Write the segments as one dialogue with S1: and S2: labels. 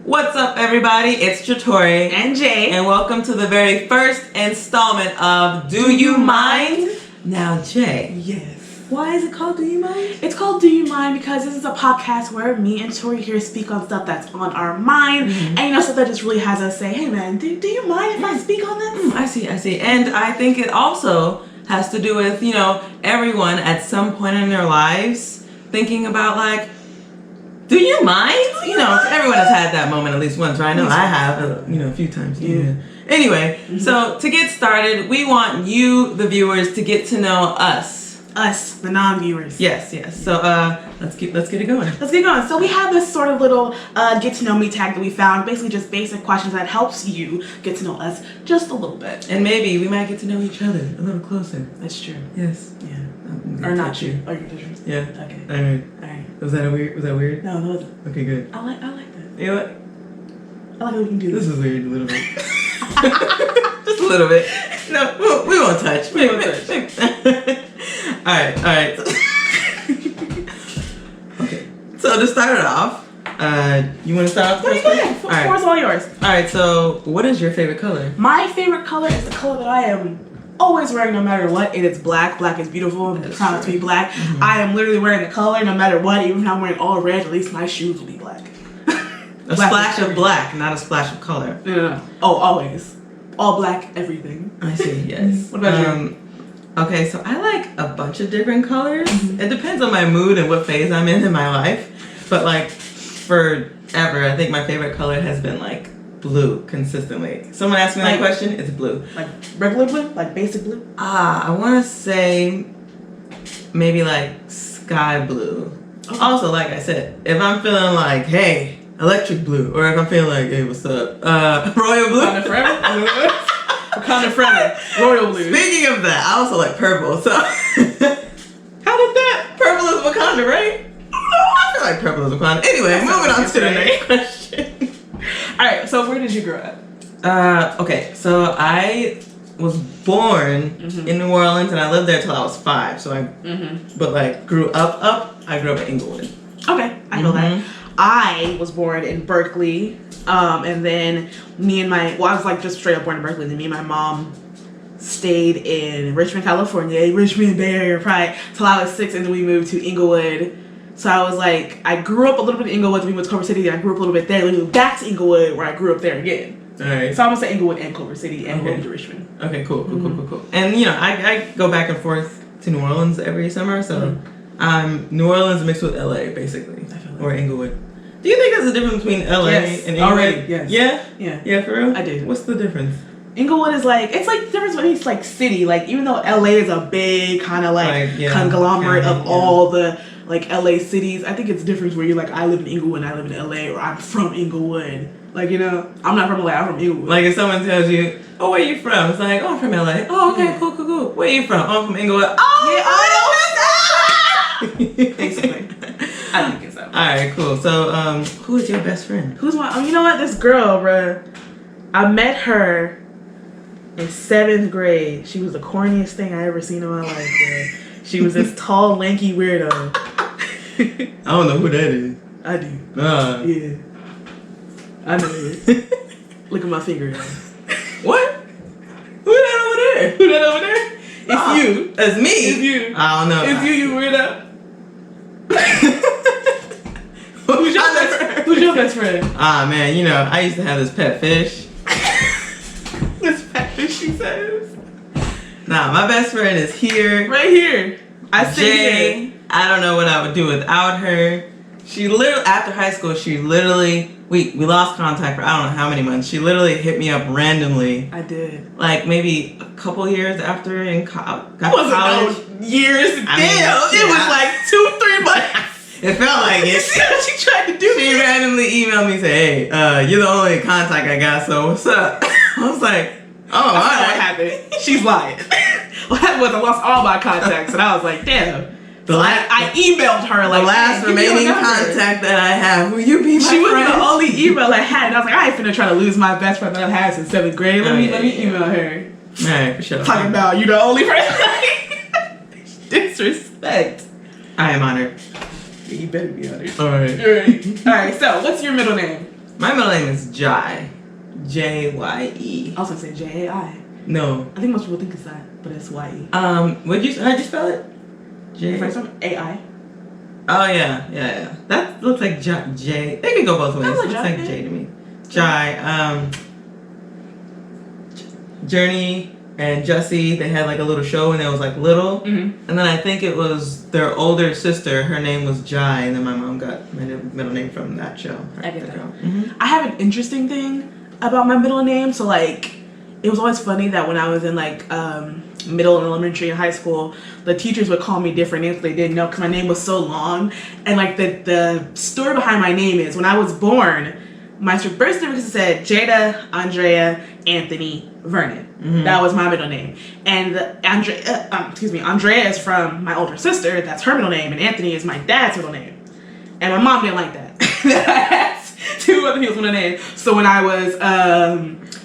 S1: What's up, everybody? It's Jatori
S2: and Jay,
S1: and welcome to the very first installment of Do You Mind? Now, Jay.
S2: Yes.
S1: Why is it called Do You Mind?
S2: It's called Do You Mind because this is a podcast where me and Tori here speak on stuff that's on our mind, and stuff that just really has us say, "Hey, man, do you mind if I speak on this?"
S1: I see. And I think it also has to do with everyone at some point in their lives thinking about like, do you mind? Everyone has had that moment at least once, right? I know I have, a few times. Yeah. Anyway, so to get started, we want you, the viewers, to get to know us.
S2: Us, the non-viewers.
S1: Yes. So let's get it going.
S2: Let's get going. So we have this sort of little get to know me tag that we found, basically just basic questions that helps you get to know us just a little bit.
S1: And maybe we might get to know each other a little closer.
S2: That's true.
S1: Yes.
S2: Yeah. Or not you. Or your difference.
S1: Yeah.
S2: Okay.
S1: All right. Was that weird?
S2: No, it wasn't.
S1: Okay, good.
S2: I like that.
S1: You know what?
S2: I like how we can do this.
S1: This is weird a little bit. Just a little bit. No, we won't touch. We won't touch. All right. Okay. So to start it off, you want to start off first?
S2: Go ahead. The floor is all yours.
S1: All right. So what is your favorite color?
S2: My favorite color is the color that I am always wearing no matter what. It is black. Black is beautiful. I'm proud to be black. I am literally wearing the color no matter what. Even if I'm wearing all red, at least my shoes will be black.
S1: A splash of black, not a splash of color.
S2: No. Oh, always. All black, everything.
S1: I see, yes.
S2: What about you?
S1: Okay, so I like a bunch of different colors. It depends on my mood and what phase I'm in my life. But like forever, I think my favorite color has been like blue consistently. Someone asked me that question, it's blue.
S2: Like regular blue? Like basic blue?
S1: I want to say maybe like sky blue. Okay. Also, like I said, if I'm feeling like, hey, electric blue, or if I'm feeling like, hey, what's up, royal blue.
S2: Wakanda forever. Royal blue.
S1: Speaking of that, I also like purple. So how did that? Purple is Wakanda, right? I feel like purple is Wakanda. Anyway, moving on to the next question.
S2: All right. So where did you grow up?
S1: Okay. So I was born in New Orleans, and I lived there till I was 5. So but like grew up. I grew up in Inglewood.
S2: Okay, I know that. I was born in Berkeley, and then I was like just straight up born in Berkeley, and then me and my mom stayed in Richmond, California, Richmond Bay Area Pride, till I was 6, and then we moved to Inglewood. So I was like, I grew up a little bit in Inglewood, then we went to Culver City, and I grew up a little bit there, then we moved back to Inglewood, where I grew up there again.
S1: Alright.
S2: So I'm gonna say Inglewood and Culver City, and moved to Richmond.
S1: Okay, cool. And I go back and forth to New Orleans every summer, so New Orleans mixed with LA, basically, or Inglewood. Do you think there's a difference between LA and Inglewood?
S2: Already, yes.
S1: Yeah, for real?
S2: I do.
S1: What's the difference?
S2: Inglewood is it's like the difference between it's like city. Like even though LA is a big kind of conglomerate of all the like LA cities, I think it's a difference where you're like, I live in Inglewood and I live in LA, or I'm from Inglewood. Like, I'm not from LA, I'm from Inglewood.
S1: Like if someone tells you, oh, where you from? It's like, oh, I'm from LA. Oh, okay, cool. Where you from? Oh, I'm from Inglewood. Oh,
S2: yeah, basically. I think it's that.
S1: Alright, cool. So, who is your best friend?
S2: Who's my? You know what? This girl, bruh. I met her in 7th grade. She was the corniest thing I ever seen in my life, bruh. She was this tall, lanky weirdo.
S1: I don't know who that is.
S2: I do. Yeah. I know it. Look at my finger.
S1: What? Who that over there?
S2: It's you.
S1: It's me.
S2: It's you.
S1: I don't know.
S2: It's you weirdo. Who's your best friend?
S1: Ah, man, I used to have this pet fish.
S2: This pet fish, she says.
S1: Nah, my best friend is here.
S2: Right here. I see
S1: Jay. I don't know what I would do without her. She literally, after high school, we lost contact for I don't know how many months. She literally hit me up randomly.
S2: I did.
S1: Like maybe a couple years after in college.
S2: It wasn't no years. It was like 2-3 months.
S1: It felt like it.
S2: See what she tried to do?
S1: She randomly emailed me and said, hey, you're the only contact I got, so what's up? I was like, oh, all right.
S2: What happened? She's lying. What happened was I lost all my contacts, and I was like, damn. I emailed her like,
S1: the last remaining contact that I have. Will you be my
S2: friend? She was the only email I had, and I was like, I ain't finna try to lose my best friend that I've had since 7th grade. Let me email her.
S1: Alright, for sure.
S2: Talking about you the only friend. Disrespect.
S1: I am honored.
S2: You better be honored.
S1: Alright.
S2: Alright. So, what's your middle name?
S1: My middle name is Jai. J-Y-E.
S2: I was gonna say J-A-I.
S1: No.
S2: I think most people think it's that, but it's Y-E.
S1: How'd you spell it?
S2: Your first one? A-I.
S1: Oh yeah. That looks like J. They could go both ways.
S2: That
S1: Looks like J to me. Jai. Journey and Jessie, they had like a little show when they was like little.
S2: Mm-hmm.
S1: And then I think it was their older sister, her name was Jai, and then my mom got my middle name from that show.
S2: I get that.
S1: Mm-hmm.
S2: I have an interesting thing about my middle name. So like, it was always funny that when I was in like middle and elementary and high school, the teachers would call me different names they didn't know because my name was so long. And like the story behind my name is when I was born, my birth certificate said Jada, Andrea, Anthony, Vernon.
S1: Mm-hmm.
S2: That was my middle name. And Andrea is from my older sister. That's her middle name, and Anthony is my dad's middle name. And my mom didn't like that. That I had two other people's middle names. So when I was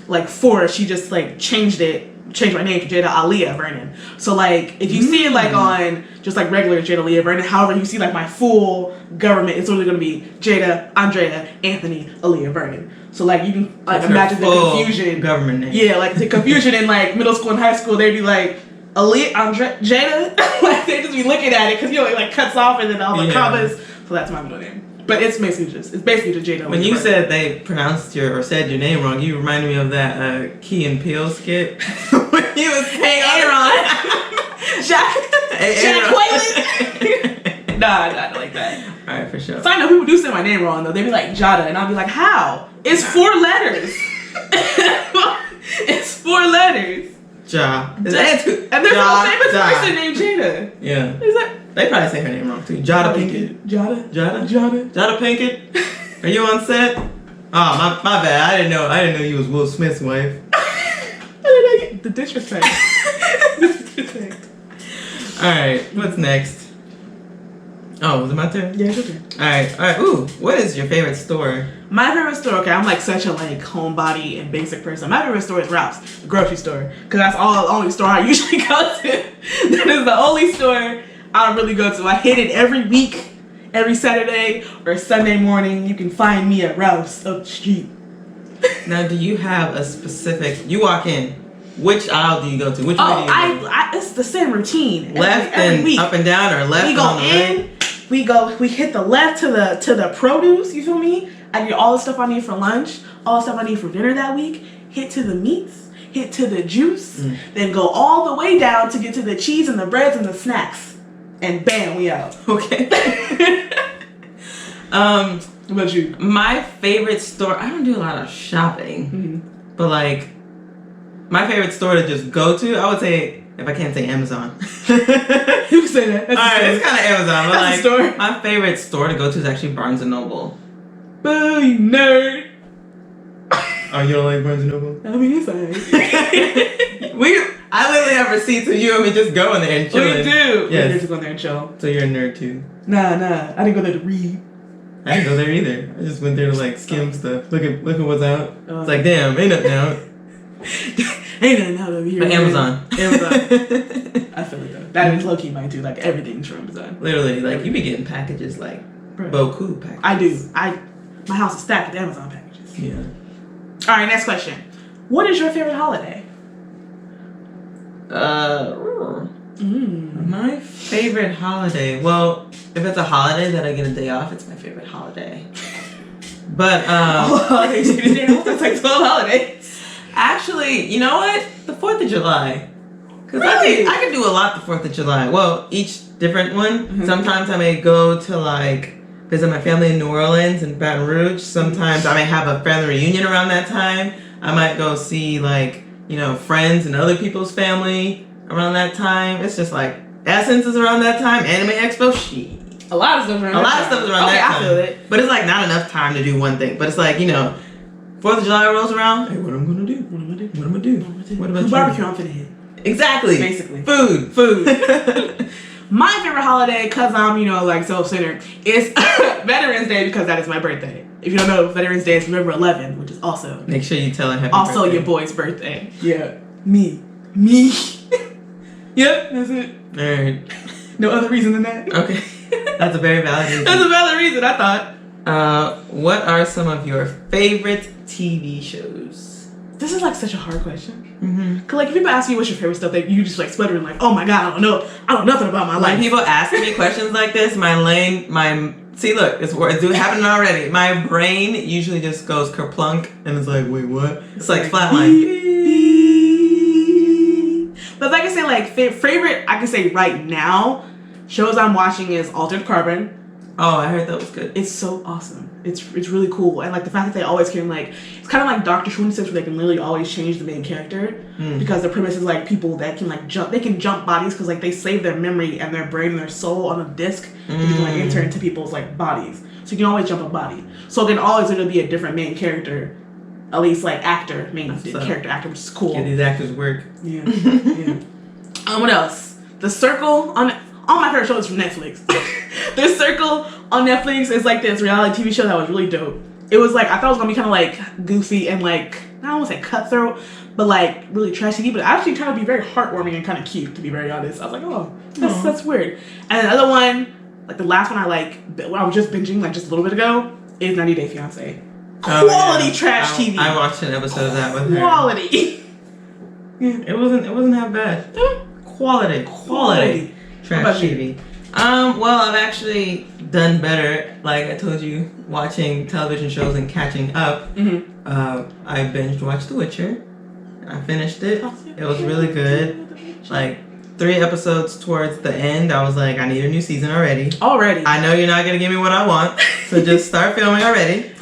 S2: like 4, she just like changed my name to Jada Aaliyah Vernon. So like if you see it like on just like regular Jada Aaliyah Vernon, however you see like my full government, it's only gonna be Jada, Andrea, Anthony, Aaliyah Vernon. So like you can like imagine the confusion.
S1: Government name.
S2: Yeah, like the confusion in like middle school and high school, they'd be like Aaliyah, Jada, like they just be looking at it because it like cuts off and then all the commas. So that's my middle name. But it's basically just Jada.
S1: When you said they pronounced said your name wrong, you reminded me of that Key and Peele skit when he was saying
S2: Aaron, Jack Whalen. Nah, not like that.
S1: All right, for sure.
S2: So I know people do say my name wrong though. They be like Jada, and I'll be like, how? It's 4 letters. It's 4 letters.
S1: Ja.
S2: And there's no famous person named Jada.
S1: Yeah.
S2: Is that?
S1: They probably say her name wrong too. Jada Pinkett. Jada Pinkett. Are you on set? Oh, my bad. I didn't know you was Will Smith's wife.
S2: The disrespect.
S1: All right. What's next? Oh, was it my turn?
S2: Yeah, it's your turn.
S1: All right. Ooh, what is your favorite store?
S2: My favorite store. Okay, I'm like such a like homebody and basic person. My favorite store is Ralph's, the grocery store, because that's the only store I usually go to. That is the only store I really go to. I hit it every week, every Saturday or Sunday morning. You can find me at Ralph's up the street.
S1: Now, do you have a specific? You walk in. Which aisle do you go to? Which way do you go?
S2: It's the same routine.
S1: Left
S2: every
S1: and
S2: week.
S1: up and down, or left
S2: We
S1: and
S2: go
S1: on the
S2: in.
S1: right?
S2: We hit the left to the produce. You feel me? I get all the stuff I need for lunch, all the stuff I need for dinner that week. Hit to the meats. Hit to the juice. Then go all the way down to get to the cheese and the breads and the snacks. And bam, we out.
S1: Okay.
S2: What about you?
S1: My favorite store. I don't do a lot of shopping, but like my favorite store to just go to, I would say, if I can't say Amazon.
S2: You can say that.
S1: All right, it's kind of Amazon, but
S2: That's
S1: like
S2: a store.
S1: my favorite store to go to is actually Barnes and Noble.
S2: Boo, you nerd.
S1: Oh, you don't like Barnes and Noble?
S2: I mean, it's alright.
S1: I literally have receipts of you and me just going there and chilling.
S2: We do.
S1: Yes.
S2: We just go there and chill.
S1: So you're a nerd too.
S2: Nah. I didn't go there to read.
S1: I didn't go there either. I just went there to like skim stuff. Look at what's out.
S2: Oh.
S1: It's like, damn, ain't nothing out.
S2: Ain't nothing out over here.
S1: But Amazon.
S2: I feel it though. That is low key mine too. Like everything's from Amazon.
S1: Literally, like you be getting packages like Boku packages.
S2: I do. My house is stacked with Amazon packages.
S1: Yeah.
S2: All right, next question. What is your favorite holiday?
S1: My favorite holiday. Well, if it's a holiday that I get a day off, it's my favorite holiday. But
S2: It's like 12 holidays.
S1: actually, you know what? The 4th of July. Because
S2: Really?
S1: I can do a lot the 4th of July. Well, each different one. Sometimes I may go to like visit my family in New Orleans and Baton Rouge. Sometimes I may have a family reunion around that time. I might go see like, friends and other people's family around that time. It's just like Essence is around that time. Anime Expo, shit.
S2: A lot of stuff around
S1: A lot of stuff is around that time.
S2: I feel it.
S1: But it's like not enough time to do one thing. But it's like, 4th of July rolls around. Hey, what am I gonna do? What am I gonna do? What about you?
S2: Barbecue, I'm finna hit.
S1: Exactly.
S2: Basically.
S1: Food.
S2: My favorite holiday, because I'm, like self-centered, is Veterans Day because that is my birthday. If you don't know, Veterans Day is November 11th, which is also
S1: Make sure you tell her happy
S2: also
S1: birthday.
S2: your boy's birthday. Yeah. Me. Yep, that's it.
S1: Alright.
S2: No other reason than that.
S1: Okay. That's a very valid reason.
S2: That's a valid reason, I thought.
S1: What are some of your favorite TV shows?
S2: This is like such a hard question.
S1: Mm-hmm.
S2: Cause like if people ask me what's your favorite stuff, you just like sputtering like, oh my god, I don't know nothing about my
S1: When
S2: life.
S1: people ask me questions like this, see, look, it's happening already. My brain usually just goes kerplunk and it's like, wait, what? It's like flatline.
S2: But if I can say like favorite, I can say right now, shows I'm watching is Altered Carbon.
S1: Oh, I heard that was good.
S2: It's so awesome. It's really cool, and like the fact that they always can like, it's kind of like Doctor Who in a sense where they can literally always change the main character because the premise is like people that can like jump, they can jump bodies because like they save their memory and their brain and their soul on a disc and you can like enter into people's like bodies, so you can always jump a body. So it can always literally be a different main character, at least like actor, character actor, which is cool.
S1: Get these actors work.
S2: Yeah, yeah. What else? The Circle on all my favorite shows from Netflix. The Circle on Netflix is like this reality TV show that was really dope. It was like, I thought it was gonna be kind of like goofy and like, I don't want to say cutthroat, but like really trashy, but actually trying to be very heartwarming and kind of cute, to be very honest. I was like, oh, that's weird. And another one, like the last one I was just binging like just a little bit ago, is 90 Day Fiancé. Quality trash TV.
S1: I watched an episode of that with her.
S2: Quality.
S1: It wasn't half bad. Quality trash TV. Well, I've actually done better. Like I told you, watching television shows and catching up. I binge watched The Witcher. I finished it. It was really good. Like 3 episodes towards the end, I was like, I need a new season already. I know you're not gonna give me what I want, so just start filming already.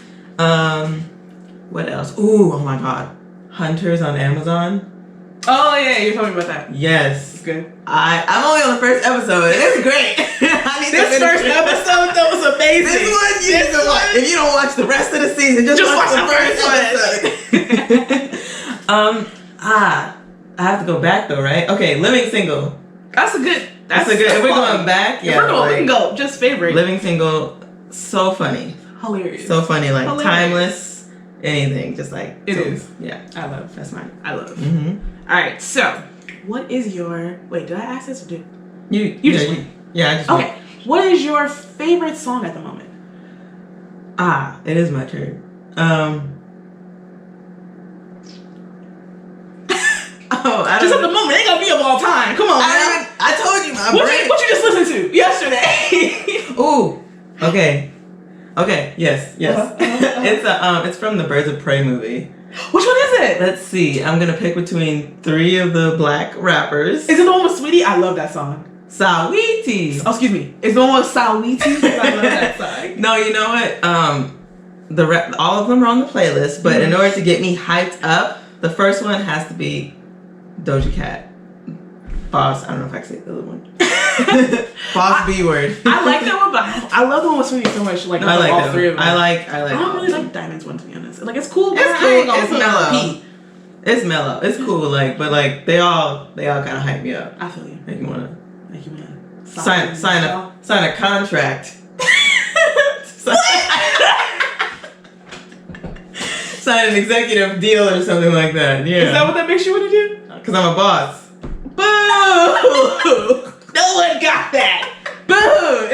S1: What else? Ooh, oh my god, Hunters on Amazon.
S2: Oh yeah, you told me about that.
S1: Yes.
S2: It's good.
S1: I'm only on the first episode. It's great.
S2: This first episode that was amazing.
S1: This one you need to watch. If you don't watch the rest of the season, just watch the first episode. I have to go back though, right? Okay, Living Single.
S2: That's a good.
S1: If we're going back, yeah.
S2: If we're going, we can go. Just favorite.
S1: Living Single, so funny.
S2: Hilarious.
S1: So funny, like timeless. Anything, just like
S2: it is.
S1: Yeah,
S2: I love.
S1: That's mine.
S2: I love. All right, so what is your? Wait, did I ask this or did
S1: you just? Yeah, I just.
S2: Okay. What is your favorite song at the moment?
S1: It is my turn.
S2: Just at the moment, it ain't gonna be of all time. Come on, man.
S1: I told you, my
S2: brain. What you just listened to yesterday?
S1: Ooh. Okay. Yes. It's from the Birds of Prey movie.
S2: Which one is it?
S1: Let's see. I'm gonna pick between 3 of the black rappers.
S2: Is it the one with Sweetie? I love that song.
S1: Sawiti.
S2: Oh, excuse me. Is the one with Sawiti? I love that song.
S1: No, you know what? All of them are on the playlist, but in order to get me hyped up, the first one has to be Doja Cat. Boss. I don't know if I can say the other one. Boss B word.
S2: I like that one, but I love the one with Sweetie so much. Like,
S1: I like
S2: all
S1: that
S2: 3 of them.
S1: I like.
S2: I don't really like Diamond's one, to be honest. Like, it's cool. But
S1: It's cool. It's mellow. It's mellow. It's cool. Like, but like they all kind of hype me up.
S2: I feel you.
S1: Make you wanna
S2: sign
S1: a contract. Sign an executive deal or something like that. Yeah.
S2: Is that what that makes you want to do?
S1: Because I'm a boss.
S2: Boo! No one got that. Boo!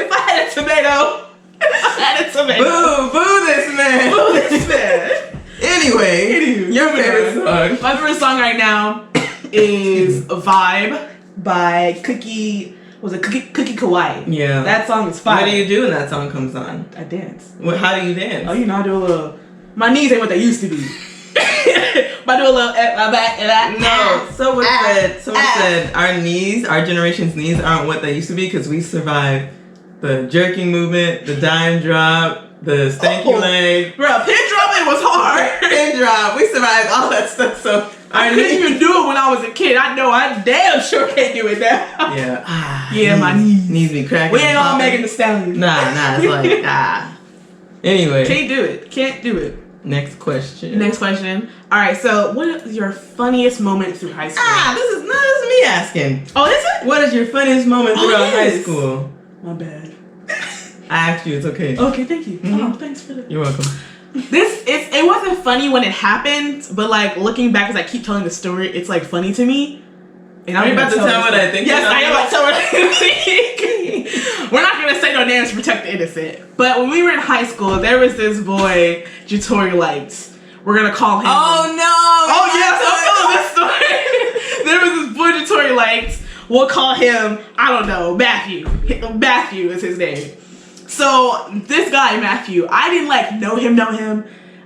S2: If I had a tomato. Boo this man. Boo this man.
S1: Anyway, your favorite song.
S2: My favorite song right now is Vibe by Cookie Kawaii.
S1: Yeah.
S2: That song is fire.
S1: What do you do when that song comes on?
S2: I dance.
S1: How do you dance?
S2: Oh, you know, I do a little. My knees ain't what they used to be. But I do a little my back and that.
S1: No. Someone said our generation's knees aren't what they used to be because we survived the jerking movement, the dime drop, the stanky leg.
S2: Bro, pin dropping was hard.
S1: Pin drop. We survived all that stuff. So
S2: I couldn't even do it when I was a kid. I know I damn sure can't do it now.
S1: Yeah.
S2: Yeah, my knees.
S1: Knees be cracking.
S2: We ain't all Megan Thee Stallion.
S1: Nah. It's like Anyway.
S2: Can't do it. Can't do it.
S1: Next question.
S2: All right. So, what is your funniest moment through high school?
S1: This is me asking.
S2: Oh, is it?
S1: What is your funniest moment throughout high school?
S2: My bad.
S1: I asked you. It's okay.
S2: Okay, thank you. Oh, thanks for that.
S1: You're welcome.
S2: It wasn't funny when it happened, but like looking back as I keep telling the story, it's like funny to me. And
S1: Are you about to tell what I think?
S2: Yes, I am about to tell what I think. We're not gonna say no names to protect the innocent. But when we were in high school, there was this boy Jatori liked. We're gonna call him.
S1: Oh no!
S2: Oh yes, I'll tell this story. There was this boy Jatori liked. We'll call him, I don't know, Matthew. Matthew is his name. So this guy, Matthew, I didn't like know him.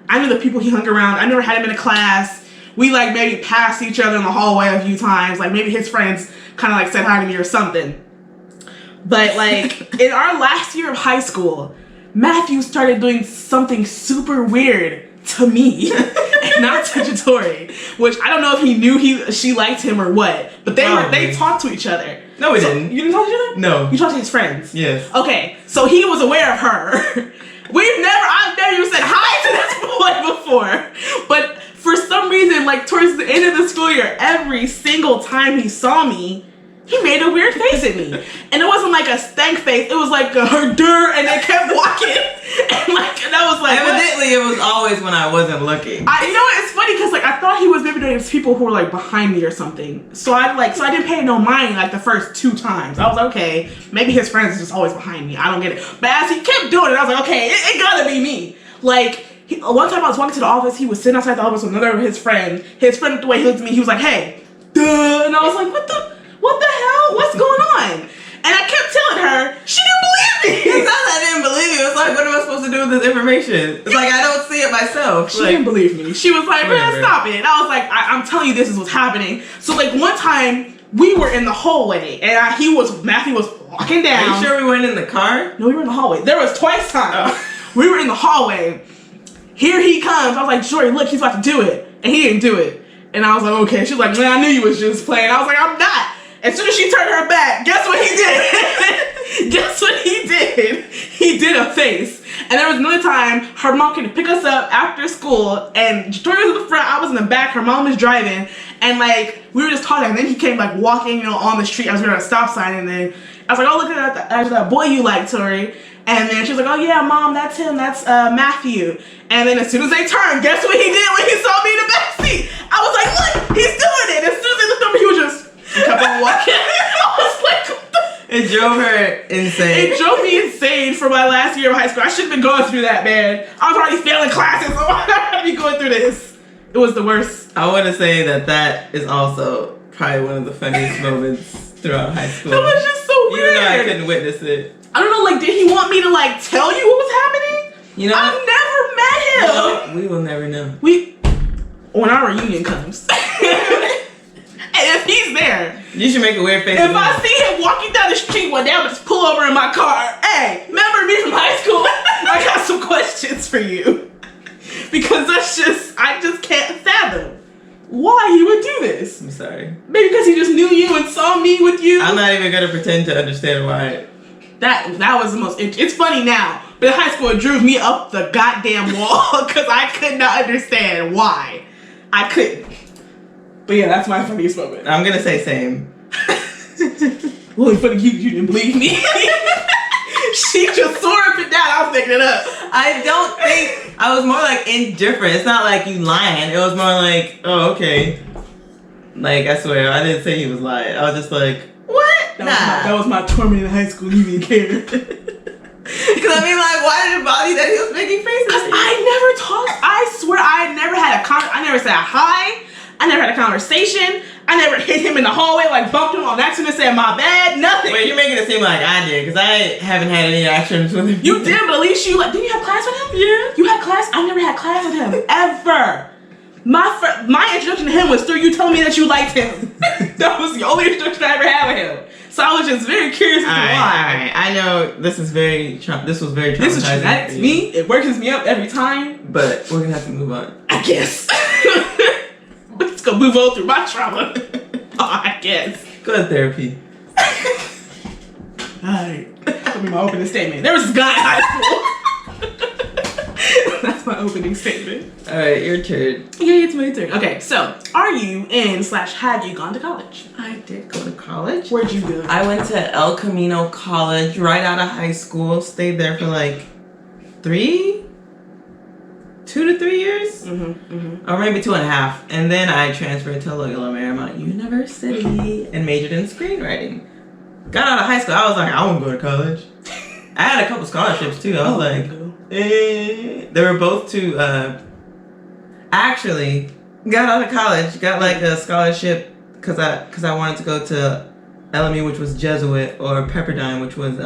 S2: I knew the people he hung around. I never had him in a class. We like maybe passed each other in the hallway a few times. Like maybe his friends kind of like said hi to me or something. But like in our last year of high school, Matthew started doing something super weird to me and not to Jatori, which I don't know if he knew she liked him or what, but they talked to each other.
S1: No, we didn't.
S2: You didn't talk to each other?
S1: No.
S2: You talked to his friends?
S1: Yes.
S2: Okay, so he was aware of her. I've never even said hi to this boy before, but for some reason, like towards the end of the school year, every single time he saw me, he made a weird face at me. And it wasn't like a stank face, it was like a herder, and they kept walking. And that was like,
S1: evidently it was always when I wasn't looking.
S2: It's funny because like I thought he was maybe doing people who were like behind me or something. So I didn't pay no mind like the first 2 times. I was like, okay, maybe his friends is just always behind me. I don't get it. But as he kept doing it, I was like, okay, it gotta be me. Like one time I was walking to the office, he was sitting outside the office with another of his friend. His friend, the way he looked at me, he was like, hey, duh. And I was like, what the hell? What's going on? And I kept telling her, she didn't believe me.
S1: It's not that I didn't believe you. It's like, what am I supposed to do with this information? It's like, I don't see it myself.
S2: She didn't believe me. She was like, man, stop it. And I was like, I'm telling you, this is what's happening. So like one time, we were in the hallway, and Matthew was walking down.
S1: Are you sure we weren't in the car?
S2: No, we were in the hallway. There was twice times. We were in the hallway. Here he comes. I was like, Jory, look, he's about to do it. And he didn't do it. And I was like, okay. She was like, man, I knew you was just playing. I was like, I'm not. As soon as she turned her back, guess what he did? Guess what he did? He did a face. And there was another time, her mom came to pick us up after school, and Jory was in the front, I was in the back, her mom was driving, and like, we were just talking, and then he came like walking, on the street as we were at a stop sign, and then I was like, oh, look at that boy you like, Tori. And then she was like, oh yeah, mom, that's him, that's Matthew. And then as soon as they turned, guess what he did when he saw me in the back seat? I was like, look, he's doing it. As soon as they looked over, he kept on walking. I was like, what the?
S1: It drove her insane.
S2: It drove me insane for my last year of high school. I shouldn't have been going through that, man. I was already failing classes, so why did I have to be going through this? It was the worst.
S1: I want to say that is also probably one of the funniest moments throughout high school.
S2: That was just so weird.
S1: Even though I couldn't witness it.
S2: I don't know, like, did he want me to, like, tell you what was happening?
S1: You know,
S2: I've never met him.
S1: No, we will never know.
S2: When our reunion comes. And if he's there.
S1: You should make a weird face.
S2: If I see him walking down the street one day, I'm just pull over in my car. Hey, remember me from high school? I got some questions for you. Because I just can't fathom why he would do this.
S1: I'm sorry.
S2: Maybe because he just knew you and saw me with you.
S1: I'm not even gonna pretend to understand why.
S2: That was the most. It's funny now, but in high school it drove me up the goddamn wall because I could not understand why. I couldn't. But yeah, that's my funniest moment.
S1: I'm gonna say same.
S2: Well, funny you didn't believe me. She just swore up and down. I was making it up.
S1: I don't think I was more like indifferent. It's not like you lying. It was more like, oh, okay. Like, I swear, I didn't say he was lying. I was just like, what?
S2: That was my torment in high school. You didn't care.
S1: Because I mean, like, why did it bother you that he was making faces?
S2: Because I never talked. I swear, I never had I never said hi. I never had a conversation. I never hit him in the hallway, like bumped him on accident, said my bad, nothing.
S1: Wait, you're making it seem like I did, because I haven't had any actions with him.
S2: You did, but at least didn't you have class with him? Yeah. You had class? I never had class with him, ever. My introduction to him was through you telling me that you liked him. That was the only introduction I ever had with him. So I was just very curious as to why.
S1: Alright, I know this was very traumatizing.
S2: That's me. It works me up every time.
S1: But we're gonna have to move on.
S2: I guess. Let's go move on through my trauma. I guess.
S1: Go to therapy.
S2: Alright. That'll be my opening statement. There was this guy in high school. That's my opening statement.
S1: Alright, your turn.
S2: Yeah, it's my turn. Okay, so are you have you gone to college?
S1: I did go to college.
S2: Where'd you go?
S1: I went to El Camino College right out of high school. Stayed there for like 2 2 to 3 years, or maybe 2.5, and then I transferred to Loyola Marymount University and majored in screenwriting. Got out of high school, I was like, I won't go to college. I had a couple scholarships too. I was like, they were both to. Actually, got out of college, got like a scholarship because I wanted to go to LMU, which was Jesuit, or Pepperdine, which was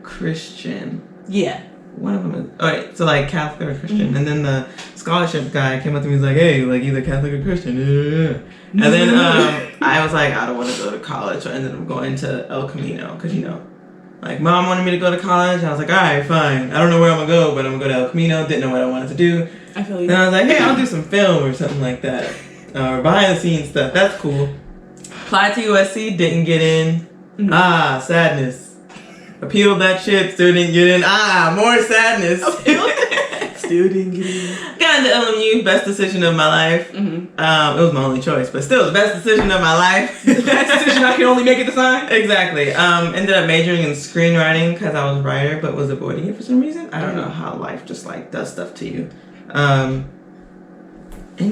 S1: Christian.
S2: Yeah.
S1: One of them is, alright, so like Catholic or Christian. And then the scholarship guy came up to me and was like, hey, like either Catholic or Christian. And then I was like, I don't want to go to college. So I ended up going to El Camino because, like mom wanted me to go to college. I was like, alright, fine. I don't know where I'm going to go, but I'm going to go to El Camino. Didn't know what I wanted to do.
S2: I feel you.
S1: And I was like, hey, I'll do some film or something like that. Or behind the scenes stuff. That's cool. Applied to USC, didn't get in. Sadness. Appealed that shit, still didn't get in. More sadness.
S2: Still didn't get in.
S1: Got into LMU, best decision of my life. It was my only choice, but still the best decision of my life.
S2: The best decision I can only make at the time.
S1: Exactly. Ended up majoring in screenwriting because I was a writer, but was avoiding it for some reason. I don't know how life just like does stuff to you. And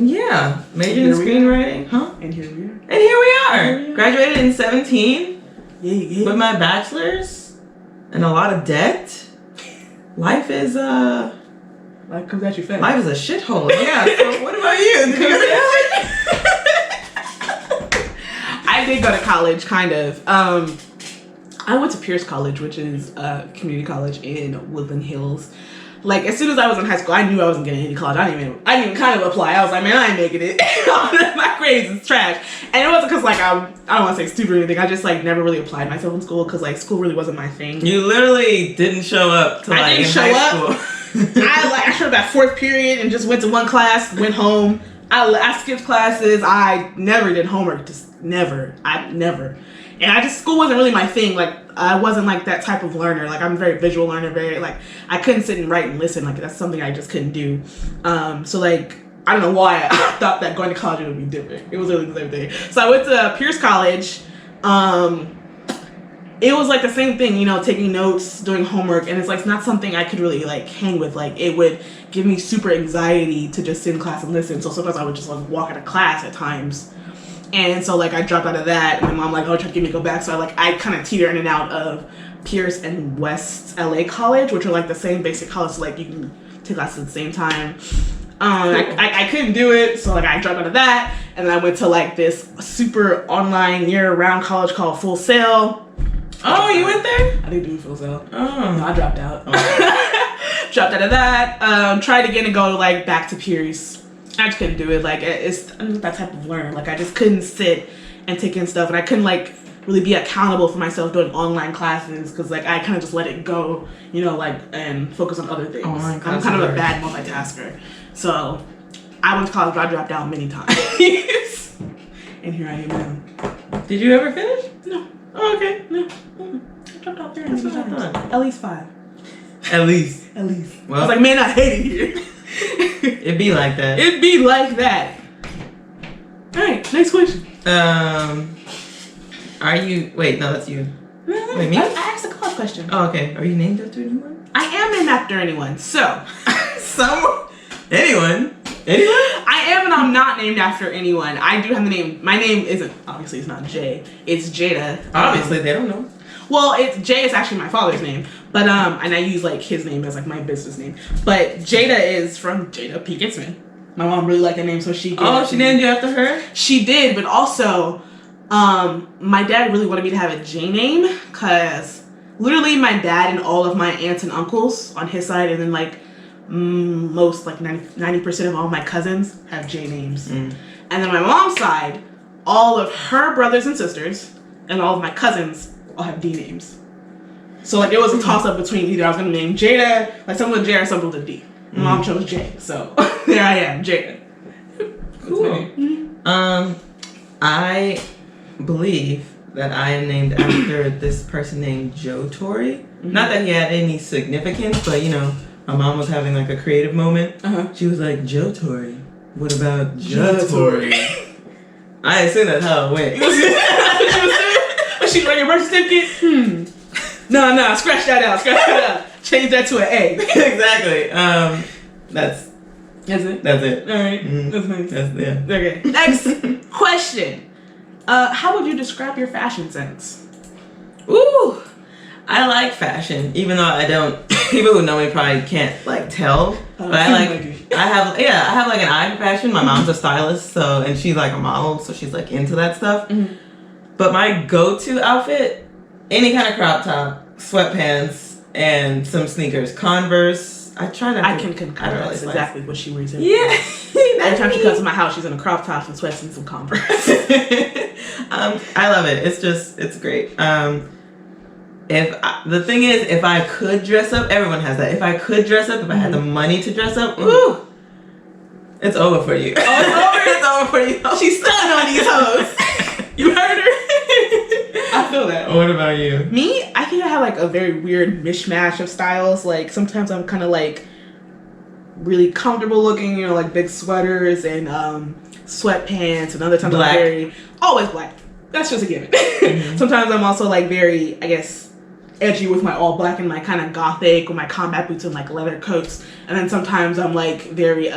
S1: yeah, majored in screenwriting. Huh?
S2: And here we are.
S1: And here we are. Graduated in 17
S2: Yeah.
S1: with my bachelor's. And a lot of debt. Life is
S2: Life comes at you fast.
S1: Life is a shithole. Yeah. So what about you?
S2: I did go to college, kind of. I went to Pierce College, which is a community college in Woodland Hills. Like, as soon as I was in high school, I knew I wasn't getting any college. I didn't even kind of apply. I was like, man, I ain't making it. My grades is trash. And it wasn't because, like, I don't want to say stupid or anything. I just, like, never really applied myself in school because, like, school really wasn't my thing.
S1: You literally didn't show up to, like, in high school.
S2: I showed up at fourth period and just went to one class, went home. I skipped classes. I never did homework. Just never. And school wasn't really my thing. Like, I wasn't like that type of learner. Like, I'm a very visual learner, I couldn't sit and write and listen. Like, that's something I just couldn't do. So, like, I don't know why I thought that going to college would be different. It was literally the same thing. So I went to Pierce College. It was like the same thing, taking notes, doing homework, and it's like not something I could really like hang with. Like, it would give me super anxiety to just sit in class and listen. So sometimes I would just like walk out of class at times. And so, like, I dropped out of that. And my mom, like, tried to get me to go back. So, I kind of teeter in and out of Pierce and West LA College, which are, like, the same basic college. So, like, you can take classes at the same time. I couldn't do it. So, like, I dropped out of that. And then I went to, like, this super online year-round college called Full Sail.
S1: Oh, you went there?
S2: I didn't do Full Sail.
S1: Oh.
S2: No, I dropped out. Dropped out of that. Tried again to go, like, back to Pierce. I just couldn't do it. Like, I'm not that type of learner. Like, I just couldn't sit and take in stuff, and I couldn't like really be accountable for myself doing online classes because like I kind of just let it go, and focus on other things. I'm kind of a bad multitasker, so I went to college, but I dropped out many times, and here I am now.
S1: Did you ever finish?
S2: No.
S1: Oh, okay.
S2: No. I dropped out 3 times. At least 5.
S1: At least.
S2: Well, I was like, man, I hate it here.
S1: It'd be like that.
S2: It'd be like that. All right, next question.
S1: Are you? Wait, no, that's you.
S2: No,
S1: wait, me?
S2: I asked a college question.
S1: Oh, okay. Are you named after anyone?
S2: I am named after anyone. So,
S1: anyone?
S2: I am, and I'm not named after anyone. I do have the name. My name isn't obviously. It's not Jay. It's Jada.
S1: Obviously, they don't know.
S2: Well, Jay is actually my father's name, but and I use like his name as like my business name. But Jada is from Jada P. Gitzman. My mom really liked that name, so she.
S1: She named you after her?
S2: She did, but also, my dad really wanted me to have a J name because literally my dad and all of my aunts and uncles on his side, and then like most like 90% of all my cousins have J names, and then my mom's side, all of her brothers and sisters and all of my cousins all have D names. So like it was a toss up between either I was gonna name Jada, like someone with J or someone with a D. My mom chose J, so there I am, Jada.
S1: Cool. I believe that I am named after this person named Joe Torre. Not that he had any significance, but my mom was having like a creative moment. She was like, Joe Torre, what about Joe Torre? I assume that's how it went.
S2: She wrote your birth certificate? Scratch that out. Change that to an A.
S1: Exactly. That's
S2: Is it?
S1: That's it.
S2: All right.
S1: Mm-hmm.
S2: That's nice.
S1: That's yeah.
S2: Okay. Next question. How would you describe your fashion sense?
S1: Ooh, I like fashion, even though I don't. People who know me probably can't like tell, but I have like an eye for fashion. My mom's a stylist, so and she's like a model, so she's like into that stuff.
S2: Mm-hmm.
S1: But my go-to outfit, any kind of crop top, sweatpants, and some sneakers, Converse. I try not.
S2: I can concur. That's exactly what she wears.
S1: Yeah.
S2: Every time she comes to my house, she's in a crop top, some sweats, and some Converse.
S1: I love it. It's great. The thing is, if I could dress up, everyone has that. If I could dress up, if I had the money to dress up, ooh, it's over for you. Oh, it's over. It's over for you.
S2: She's stunning on these hoes. You heard her? I feel that.
S1: What about you?
S2: Me, I think I have like a very weird mishmash of styles. Like sometimes I'm kind of like really comfortable looking, you know, like big sweaters and sweatpants, and other times
S1: Black.
S2: I'm always black. That's just a given. Mm-hmm. Sometimes I'm also like very, I guess, edgy with my all black and my kind of gothic with my combat boots and like leather coats. And then sometimes I'm like very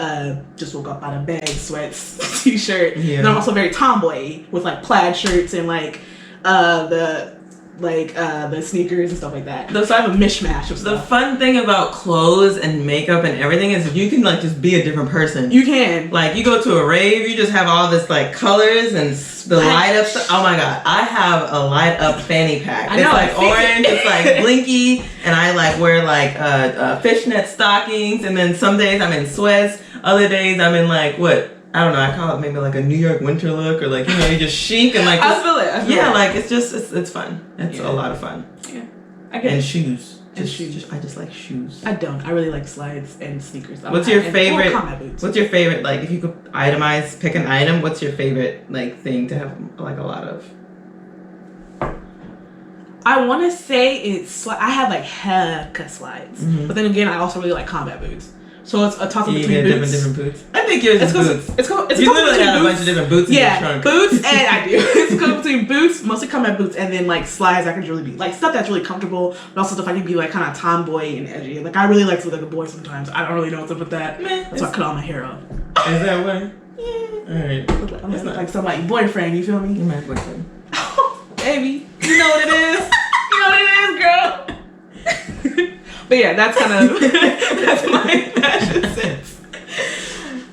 S2: just woke up out of bed, sweats, t-shirt. Yeah. And I'm also very tomboy with like plaid shirts and like the sneakers and stuff like that. So I have a mishmash of stuff.
S1: The fun thing about clothes and makeup and everything is you can like just be a different person.
S2: You can.
S1: Like you go to a rave, you just have all this like colors and the light up stuff. Oh my god, I have a light up fanny pack. It's like orange, it's like blinky, and I like wear like fishnet stockings, and then some days I'm in sweats, other days I'm in like what? I don't know, I call it maybe like a New York winter look, or like, you know, you just chic and like
S2: I feel it.
S1: Like it's fun. It's a lot of fun.
S2: Yeah.
S1: And shoes.
S2: Shoes.
S1: I just like shoes.
S2: I don't. I really like slides and sneakers.
S1: What's your favorite?
S2: Combat boots.
S1: What's your favorite? Like, if you could pick an item. What's your favorite like thing to have like a lot of?
S2: I want to say I have like hecka slides, but then again, I also really like combat boots. So it's a toss up between boots.
S1: Different boots. I think yours is boots.
S2: It's
S1: you literally have a bunch of different boots in your trunk.
S2: Boots, and I do. It's go between boots, mostly combat boots, and then like slides. I can really be like stuff that's really comfortable, but also stuff I can be like kind of tomboy and edgy. Like I really like to look like a boy sometimes. I don't really know what's up with that. That's why I cut all my hair off.
S1: Is that way?
S2: Yeah.
S1: Alright.
S2: I'm like somebody's boyfriend. You feel me?
S1: You're my boyfriend.
S2: Baby, you know what it is. You know what it is, girl. But yeah, that's kind of that's my fashion sense.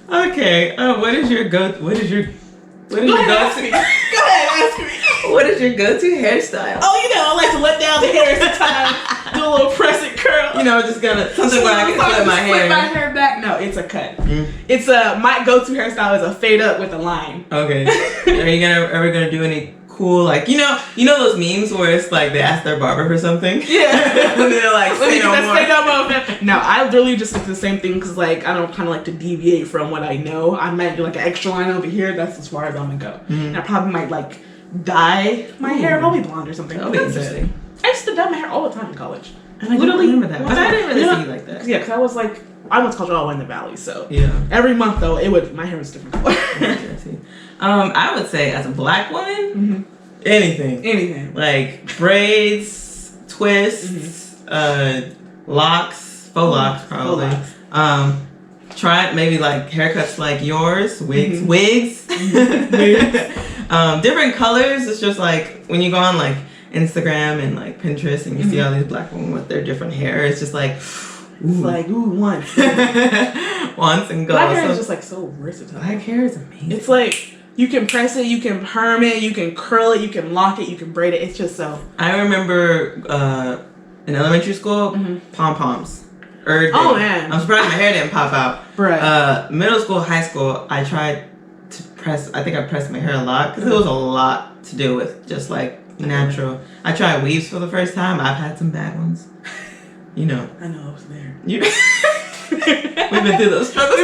S1: Okay. What is your go-to?
S2: Go ahead, ask me.
S1: What is your go-to hairstyle?
S2: Oh, you know, I like to let down the hair sometimes. Do a little press and curl.
S1: You know, just gonna something where I can flip my hair.
S2: Flip my hair back. No, it's a cut. It's my go-to hairstyle is a fade up with a line. Okay.
S1: Are you ever gonna do any cool, like, you know those memes where it's like they ask their barber for something? Yeah. And they're like, say no more.
S2: No, I literally just stick to the same thing because like I don't kind of like to deviate from what I know. I might do like an extra line over here. That's as far as I'm gonna go. And I probably might like dye my hair, probably blonde or something.
S1: That'll be interesting.
S2: I used to dye my hair all the time in college.
S1: And I literally remember that. But I didn't really see you like that.
S2: Yeah, because I was like, I went to college all the way in the valley, so
S1: yeah.
S2: Every month though, my hair was different color.
S1: I would say as a black woman, anything like braids, twists, locks, faux locks probably. Try maybe like haircuts like yours, wigs, different colors. It's just like when you go on like Instagram and like Pinterest and you see all these black women with their different hair. It's just like,
S2: it's like once,
S1: once and go.
S2: Black hair is just like so versatile.
S1: Black hair is amazing.
S2: It's like you can press it, you can perm it, you can curl it, you can lock it, you can braid it. It's just so.
S1: I remember in elementary school, pom poms.
S2: Oh man!
S1: I'm surprised my hair didn't pop out.
S2: Right.
S1: Middle school, high school, I tried to press. I think I pressed my hair a lot because it was a lot to do with just like natural. I tried weaves for the first time. I've had some bad ones. You know.
S2: I know I was there.
S1: We've been through those struggles.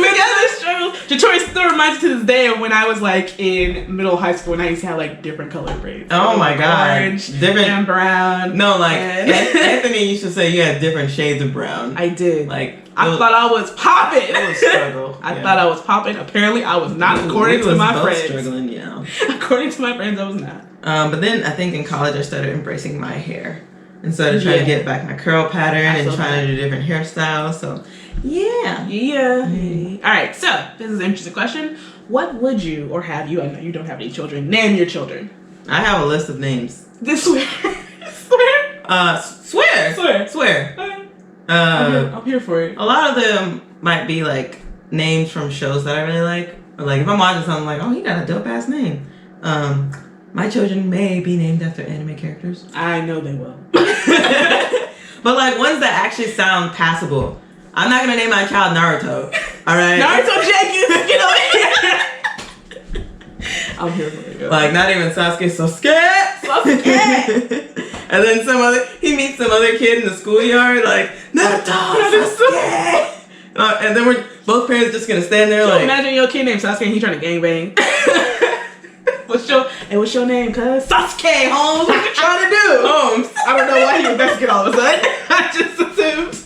S2: Detroit still reminds me to this day of when I was like in middle high school and I used to have like different colored braids.
S1: Oh my god.
S2: Orange, different and brown.
S1: No, like Anthony used to say you had different shades of brown.
S2: I did.
S1: Like
S2: I thought I was popping.
S1: It was struggle.
S2: I thought I was popping. Apparently I was not, according to my friends.
S1: Struggling, yeah.
S2: According to my friends, I was not.
S1: But then I think in college I started embracing my hair. And started trying to get back my curl pattern and trying to do different hairstyles. So Yeah.
S2: Yeah. All right. So this is an interesting question. What would you, or have you? I know you don't have any children. Name your children.
S1: I have a list of names.
S2: This swear. Swear.
S1: Swear.
S2: Okay. I'm here for it.
S1: A lot of them might be like names from shows that I really like. Or like if I'm watching something like, oh, he got a dope ass name. My children may be named after anime characters.
S2: I know they will.
S1: But like ones that actually sound passable. I'm not gonna name my child Naruto. Alright?
S2: Naruto Jenkins, get over here. I'm here for it.
S1: Like not even Sasuke. And then he meets some other kid in the schoolyard, like, Naruto, Sasuke! And then both parents just gonna stand there like...
S2: Imagine your kid named Sasuke and he trying to gangbang. What's your name, cuz? Sasuke, Holmes, what you trying to do?
S1: Holmes.
S2: I don't know why he was Mexican all of a sudden. I just assumed.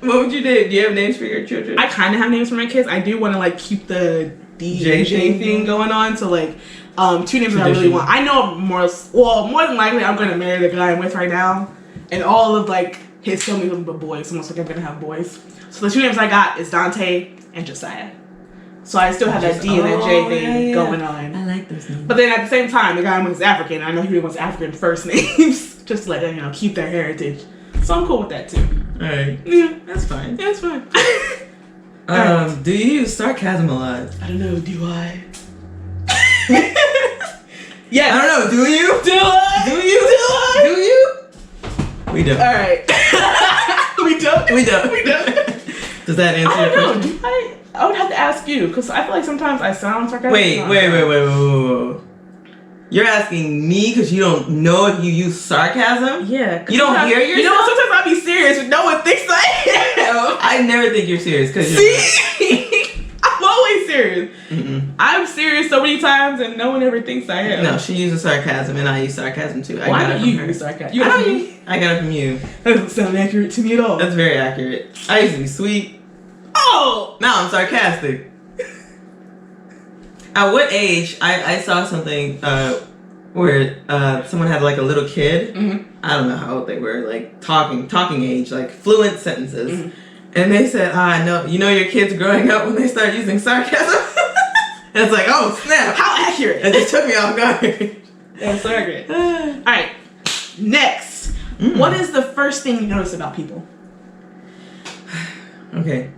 S1: What would you name? Do you have names for your children?
S2: I kind of have names for my kids. I do want to like keep the DJ thing going on. So like, two names that I really want. I know more than likely I'm going to marry the guy I'm with right now. And all of like his family will be boys. So most likely I'm going to have boys. So the two names I got is Dante and Josiah. So I still have that D and that J thing going on.
S1: I like those names.
S2: But then at the same time, the guy I'm with is African. I know he wants African first names. Just to let them, keep their heritage. So I'm cool with that too.
S1: Alright.
S2: Yeah.
S1: That's fine.
S2: Yeah, it's fine.
S1: Do you use sarcasm a lot?
S2: I don't know, do I? Yes.
S1: I don't know, do you?
S2: Do I?
S1: Do you? Do you? We don't.
S2: Alright. We don't?
S1: We don't.
S2: We don't.
S1: Does that answer your question?
S2: I would have to ask you, because I feel like sometimes I sound sarcastic.
S1: Wait. You're asking me because you don't know if you use sarcasm?
S2: Yeah.
S1: You don't hear yourself?
S2: You know, sometimes I'll be serious, but no one thinks I am.
S1: I never think you're serious.
S2: See? I'm always serious.
S1: Mm-mm.
S2: I'm serious so many times, and no one ever thinks I am.
S1: No, she uses sarcasm, and I use sarcasm too.
S2: Why do you use sarcasm?
S1: I got it from you.
S2: That doesn't sound accurate to me at all.
S1: That's very accurate. I used to be sweet.
S2: Oh!
S1: Now I'm sarcastic. At what age, I saw something where someone had like a little kid.
S2: Mm-hmm.
S1: I don't know how old they were, like talking age, like fluent sentences.
S2: Mm-hmm.
S1: And they said, no, your kids growing up when they start using sarcasm? And it's like, oh snap.
S2: How accurate.
S1: It just took me off guard.
S2: That's so accurate. Alright, next. What is the first thing you notice about people?
S1: Okay.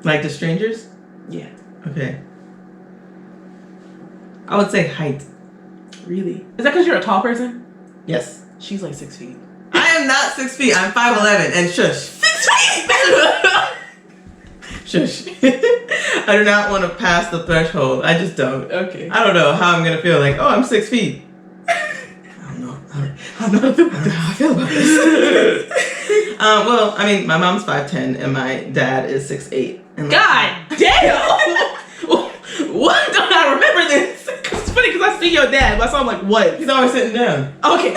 S1: Like the strangers?
S2: Yeah.
S1: Okay. I would say height.
S2: Really? Is that because you're a tall person?
S1: Yes.
S2: She's like 6 feet.
S1: I am not 6 feet. I'm 5'11", and shush.
S2: 6 feet!
S1: Shush. I do not want to pass the threshold. I just don't.
S2: Okay.
S1: I don't know how I'm going to feel like, oh, I'm 6 feet. I don't know. I don't know how I feel about this. Well, I mean, my mom's 5'10", and my dad is 6'8". And
S2: God damn! What? Don't I remember this? It's funny because I see your dad, but I saw him like, what?
S1: He's always sitting down.
S2: Okay.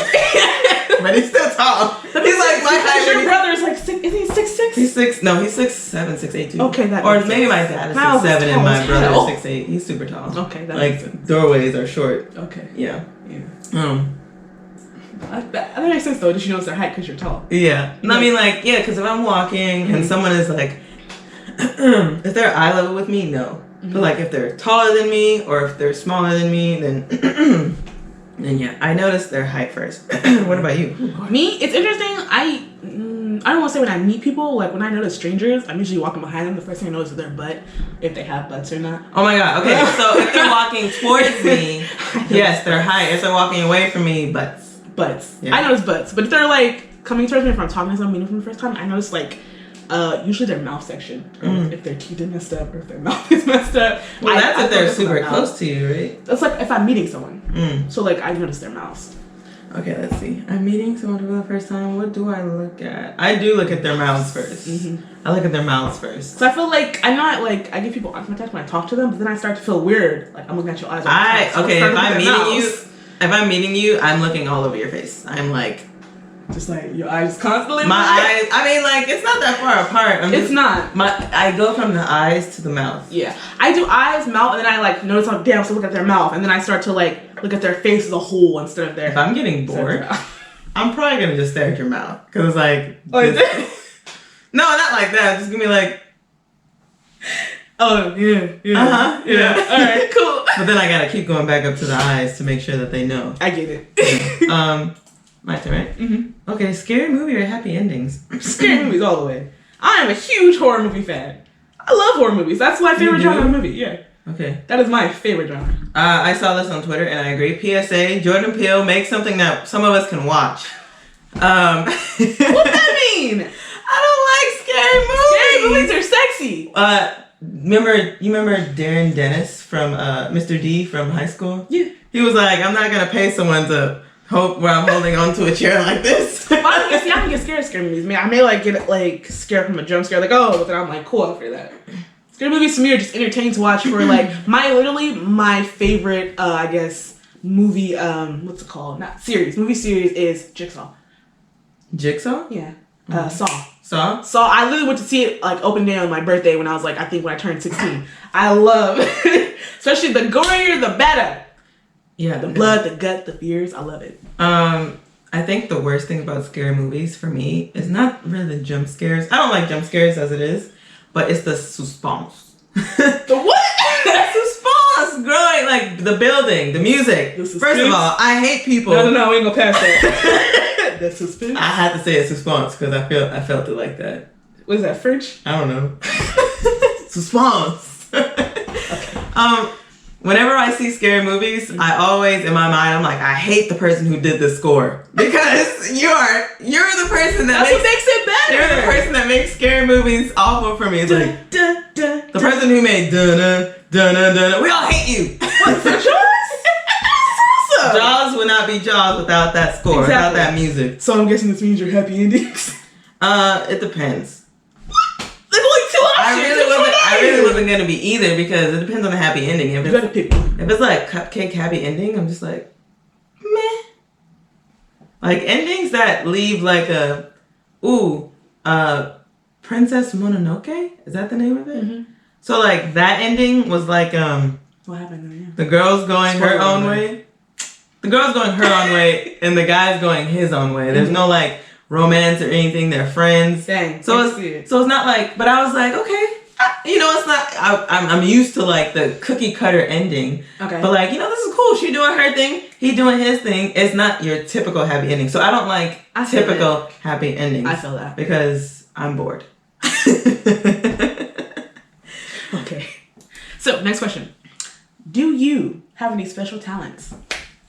S1: But he's still tall. He's like my height.
S2: Your brother is like 6, is he 6'6"?
S1: He's 6'7", 6'8" too.
S2: Okay, that
S1: or
S2: makes
S1: maybe
S2: sense.
S1: my dad is
S2: Miles is
S1: 6'7" and
S2: tall
S1: my
S2: as
S1: brother
S2: hell.
S1: is 6'8". He's super tall.
S2: Okay, that makes sense.
S1: Like doorways are short.
S2: Okay.
S1: Yeah.
S2: Yeah. That makes sense though. Did you notice their height because you're tall?
S1: Yeah. No, I mean like, yeah, because if I'm walking and someone is like, if they're eye level with me, no. But like if they're taller than me or if they're smaller than me, then yeah, I notice their height first. What about you?
S2: Me, it's interesting. I don't want to say when I meet people, like when I notice strangers, I'm usually walking behind them. The first thing I notice is their butt, if they have butts or not.
S1: Oh my god, okay. So if they're walking towards me, yes, their height. If they're walking away from me, butts.
S2: Yeah. I notice butts. But if they're like coming towards me, if I'm talking to someone, meeting them for the first time, I notice like usually their mouth section. Or if their teeth are messed up or if their mouth is messed up.
S1: Well, that's if they're super close to you, right?
S2: That's like if I'm meeting someone. So like I notice their mouths.
S1: Okay, let's see. I'm meeting someone for the first time. What do I look at? I do look at their mouths first. I look at their mouths first.
S2: So I feel like I'm not like I give people eye contact when I talk to them, but then I start to feel weird. Like I'm looking at your eyes.
S1: If I'm meeting you, I'm looking all over your face. I'm like,
S2: just like your eyes constantly.
S1: My eyes. I mean, like it's not that far apart.
S2: It's not.
S1: I go from the eyes to the mouth.
S2: Yeah, I do eyes, mouth, and then I like notice how damn. So look at their mouth, and then I start to like look at their face as a whole instead of their.
S1: If I'm getting bored, I'm probably gonna just stare at your mouth because like. No, not like that. Just give me like.
S2: Oh yeah.
S1: Yeah.
S2: All right, cool.
S1: But then I gotta keep going back up to the eyes to make sure that they know.
S2: I get it.
S1: My turn, right?
S2: Mm-hmm.
S1: Okay, scary movie or happy endings?
S2: Scary movies all the way. I am a huge horror movie fan. I love horror movies. That's my favorite genre of movie. Yeah.
S1: Okay.
S2: That is my favorite genre.
S1: I saw this on Twitter and I agree. PSA: Jordan Peele, make something that some of us can watch.
S2: What that mean?
S1: I don't like scary movies.
S2: Scary movies are sexy.
S1: You remember Darren Dennis from Mr. D from high school?
S2: Yeah.
S1: He was like, I'm not gonna pay someone to hope where I'm holding onto a chair like this.
S2: I don't get scared of scary movies. I may like get like scared from a jump scare, like but then I'm like cool after that. Scary movies to me are just entertaining to watch for like my favorite I guess movie what's it called? Not series. Movie series is Jigsaw.
S1: Jigsaw?
S2: Yeah.
S1: Mm-hmm.
S2: Saw. I literally went to see it like open day on my birthday when I was like, I think when I turned 16. I love especially the gorier the better.
S1: Yeah.
S2: The blood, the gut, the fears. I love it.
S1: I think the worst thing about scary movies for me is not really the jump scares. I don't like jump scares as it is, but it's the suspense.
S2: The what?
S1: Suspense, growing, like the building, the music. First of all, I hate people.
S2: No, we ain't gonna pass that. The suspense.
S1: I had to say it's suspense because I felt it like that.
S2: What is that, French?
S1: I don't know. Suspense. Okay. Whenever I see scary movies, I always, in my mind, I'm like, I hate the person who did the score. Because you're the person
S2: That's what makes it better.
S1: You're the person that makes scary movies awful for me. It's like, the person who made dun dun dun dun. We all hate you.
S2: What, for Jaws? Awesome.
S1: Jaws would not be Jaws without that score, without that music.
S2: So I'm guessing this means you're happy endings?
S1: It depends.
S2: There's only two options.
S1: I really wasn't gonna be either because it depends on the happy ending. If
S2: you gotta pick one.
S1: If it's like cupcake happy ending, I'm just like, meh. Like endings that leave like Princess Mononoke? Is that the name of it? Mm-hmm. So like that ending was like
S2: what happened there? Yeah.
S1: The girl's going her own way. The girl's going her own way and the guy's going his own way. There's no like romance or anything. They're friends.
S2: Dang.
S1: So it's not like. But I was like, okay, it's not. I'm used to like the cookie cutter ending.
S2: Okay.
S1: But like, this is cool. She doing her thing. He doing his thing. It's not your typical happy ending. So I don't like typical happy endings.
S2: I feel that
S1: because I'm bored.
S2: Okay. So next question: do you have any special talents?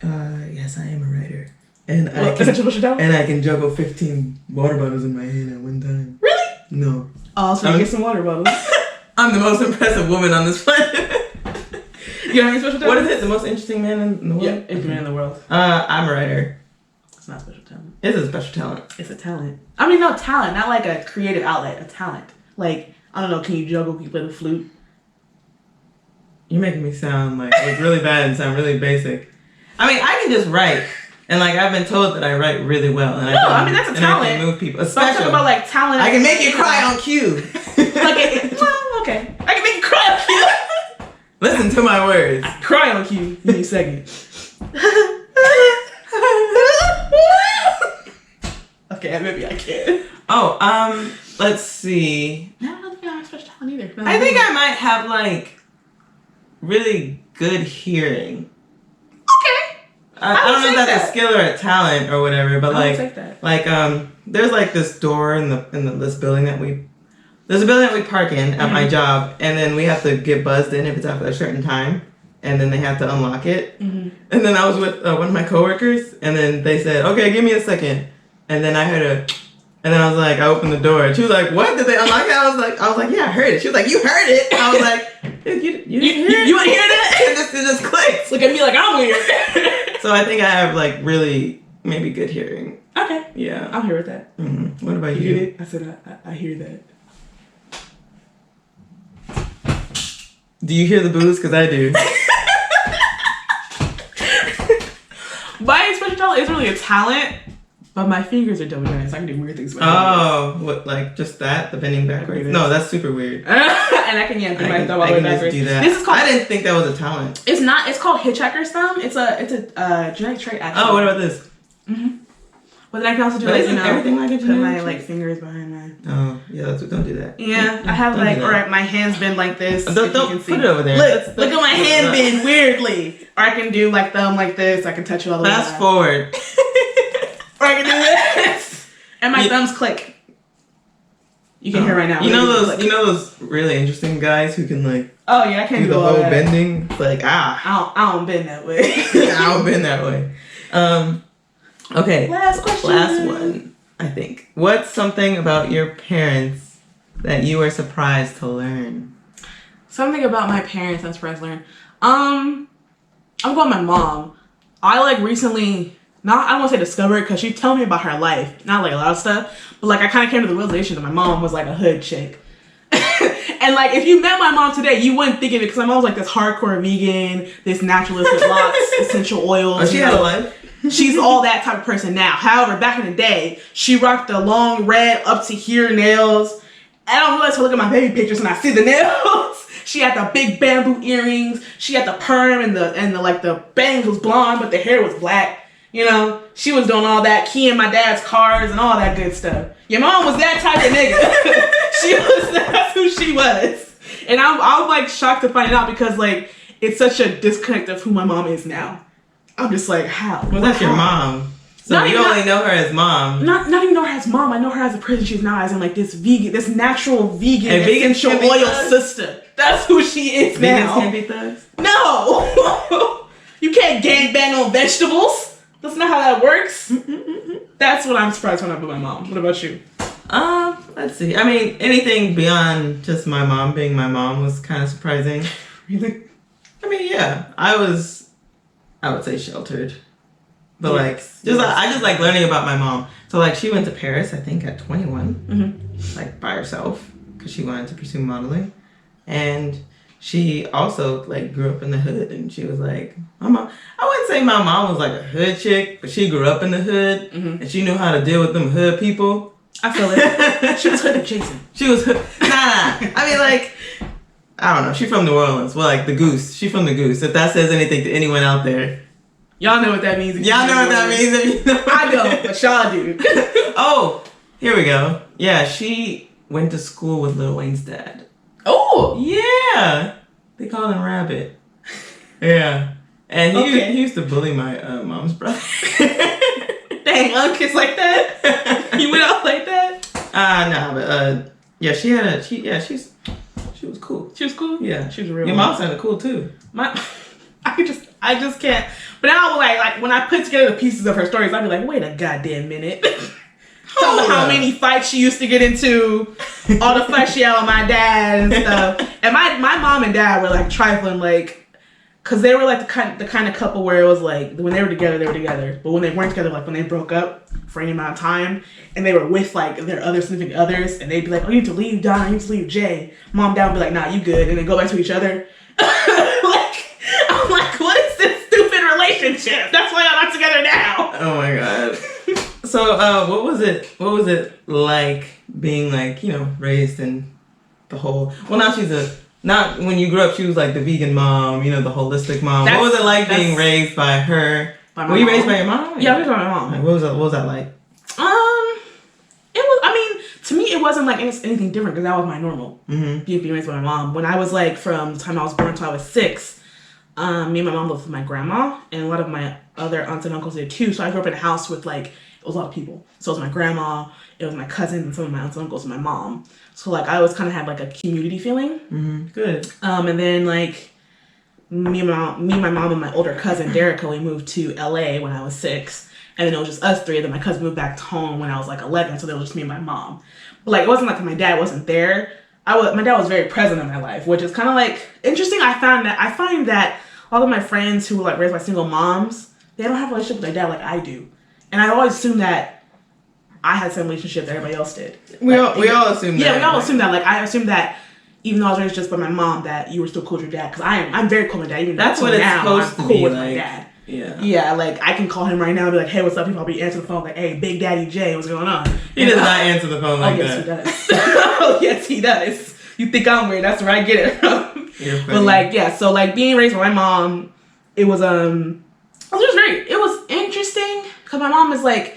S1: Yes, I am a writer. And I can juggle 15 water bottles in my hand at one time.
S2: Really?
S1: No.
S2: Oh, so you get some water bottles.
S1: I'm the most impressive woman on this planet.
S2: You have any special talent?
S1: What is it? The most interesting man in the world?
S2: Yeah, interesting man in the world.
S1: I'm a writer.
S2: It's not a special talent.
S1: It's a special talent.
S2: It's a talent. I mean, no, talent. Not like a creative outlet. A talent. Like, I don't know, can you juggle? Can you play the flute?
S1: You're making me sound like really bad and sound really basic. I mean, I can just write. And like I've been told that I write really well. And
S2: I mean that's a talent.
S1: I can move people.
S2: So I'm talking about like talent.
S1: I can make you cry on cue.
S2: Well, okay. I can make you cry on cue.
S1: Listen to my words.
S2: I cry on cue. Give me a second. Okay, maybe I can.
S1: Oh, let's see.
S2: I don't think I have special talent either. No,
S1: I think I might have like really good hearing.
S2: Okay.
S1: I don't know if that's a skill or a talent or whatever, but there's like this door in this building there's a building that we park in at my job, and then we have to get buzzed in if it's after a certain time, and then they have to unlock it. Mm-hmm. And then I was with one of my coworkers, and then they said, "Okay, give me a second," and then I heard and then I was like, I opened the door, and she was like, "What? Did they unlock it?" I was like, "Yeah, I heard it." She was like, "You heard it?" I was like, "You didn't hear it?
S2: You didn't hear that?"
S1: It just clicked.
S2: Look at me like I'm weird.
S1: So I think I have like really maybe good hearing.
S2: Okay.
S1: Yeah.
S2: I'm here with that.
S1: Mm-hmm. What about you?
S2: You hear it? I said I hear that.
S1: Do you hear the booze? Because I do.
S2: My special talent is really a talent, but my fingers are double jointed, so I can do weird things with my fingers.
S1: What, like just that? The bending backwards? No, that's super weird.
S2: And I can do my thumb all the way backwards.
S1: Do that.
S2: This is called.
S1: I didn't think that was a talent.
S2: It's not. It's called hitchhiker's thumb. It's a genetic trait, actually.
S1: Oh, what about this?
S2: Mm-hmm. But then I can also do
S1: But
S2: like,
S1: isn't everything like a
S2: put my
S1: genetic
S2: like
S1: trait?
S2: fingers behind my.
S1: Oh, yeah, don't do that.
S2: Yeah, I have
S1: Don't
S2: like,
S1: do that.
S2: all right, my hands bend like this.
S1: Don't
S2: you can see.
S1: put it over there.
S2: Look at my hand bend weirdly. Or I can do like thumb like this. I can touch you all the way.
S1: Fast forward.
S2: Or I can do this. And my thumbs click. You can hear right now.
S1: You know those really interesting guys who can like
S2: oh yeah, I can't
S1: do
S2: do
S1: the
S2: all
S1: whole
S2: that.
S1: bending? It's like I
S2: don't bend that way.
S1: don't bend that way. Okay.
S2: Last question.
S1: Last one, I think. What's something about your parents that you were surprised to learn?
S2: Something about my parents I'm surprised to learn. I'm about my mom. I like recently, I don't want to say discovered because she told me about her life, not like a lot of stuff, but like I kind of came to the realization that my mom was like a hood chick. And like if you met my mom today, you wouldn't think of it because my mom was like this hardcore vegan, this naturalist with locks, essential oils.
S1: Oh, she had a life?
S2: She's all that type of person now. However, back in the day, she rocked the long red up to here nails. I don't realize to look at my baby pictures and I see the nails. She had the big bamboo earrings. She had the perm and the like the bangs was blonde, but the hair was black. You know, she was doing all that, keying my dad's cars and all that good stuff. Your mom was that type of nigga. That's who she was. And I was like shocked to find it out because like it's such a disconnect of who my mom is now. I'm just like, how?
S1: Well, that's your mom. So
S2: Not
S1: you
S2: even-
S1: only know her as mom.
S2: Not even know her as mom. I know her as the person she's now as in like this vegan, this natural vegan
S1: And vegans
S2: essential
S1: can be
S2: oil
S1: thugs?
S2: sister. That's who she is
S1: Vegans
S2: now.
S1: can't be thugs?
S2: No, you can't gangbang on vegetables. That's not how that works. That's what I'm surprised when I put my mom. What about you?
S1: Let's see. I mean, anything beyond just my mom being my mom was kind of surprising.
S2: Really?
S1: I mean, yeah, I would say sheltered. But like, I just like learning about my mom. So like, she went to Paris, I think, at 21, like by herself, because she wanted to pursue modeling, and she also like grew up in the hood, and she was like, my mom. I wouldn't say my mom was like a hood chick, but she grew up in the hood, and she knew how to deal with them hood people.
S2: I feel it. She was hood adjacent.
S1: She was hood. Nah. I mean, like, I don't know. She's from New Orleans. Well, like the Goose. She's from the Goose. If that says anything to anyone out there.
S2: Y'all know what that means.
S1: Y'all know what that means. If you know.
S2: I don't, but y'all do.
S1: Oh, here we go. Yeah, she went to school with Lil Wayne's dad.
S2: Oh.
S1: Yeah. They call him Rabbit. Yeah. And he used to bully my mom's brother.
S2: Dang, uncles like that? You went out like that?
S1: Nah, but yeah, she was cool.
S2: She was cool?
S1: Yeah.
S2: She was real.
S1: Your mom sounded cool too.
S2: I just can't. But now, like when I put together the pieces of her stories, I'd be like, wait a goddamn minute. Tell me how many fights she used to get into, all the fights she had with my dad and stuff. And my mom and dad were like trifling, like, cause they were like the kind of couple where it was like when they were together, but when they weren't together, like when they broke up for any amount of time, and they were with like their other significant others, and they'd be like, oh, you need to leave Don, you need to leave Jay. Mom, dad would be like, nah, you good, and then go back to each other. I'm like, what is this stupid relationship? That's why I'm not together now.
S1: Oh my god. So, what was it like being like, raised in the whole? Well, not when you grew up, she was like the vegan mom, the holistic mom. What was it like being raised by her? Were you raised by your mom?
S2: Yeah, I was raised by my mom.
S1: Like, what was that like?
S2: It was. I mean, to me, it wasn't like anything different because that was my normal. Being raised by my mom. When I was like from the time I was born until I was 6. Me and my mom lived with my grandma, and a lot of my other aunts and uncles did too. So I grew up in a house with like, it was a lot of people. So it was my grandma, it was my cousins, and some of my aunts and uncles, and my mom. So like I always kind of had like a community feeling.
S1: Good.
S2: And then like me, my mom, and my older cousin Derica, we moved to LA when I was 6, and then it was just us 3. And then my cousin moved back home when I was like 11, so there was just me and my mom. But like it wasn't like my dad wasn't there. My dad was very present in my life, which is kind of like interesting. I find that all of my friends who were like raised by single moms, they don't have a relationship with their dad like I do. And I always assumed that I had the same relationship that everybody else did.
S1: We all assume that.
S2: Yeah, we all assume that. Like I assumed that even though I was raised just by my mom, that you were still cool with your dad. Because I'm very cool with my dad. Even
S1: that's what it's
S2: now,
S1: supposed
S2: I'm
S1: to
S2: cool
S1: be
S2: with
S1: like.
S2: my dad.
S1: Yeah.
S2: Yeah, like I can call him right now and be like, hey, what's up? He'll probably answer the phone like, hey, Big Daddy Jay, what's going on?
S1: He does not answer the phone like
S2: yes,
S1: that.
S2: He does. Oh, yes, he does. You think I'm weird? That's where I get it from. But like, yeah, so like being raised by my mom, it was just very, it was interesting because my mom is like,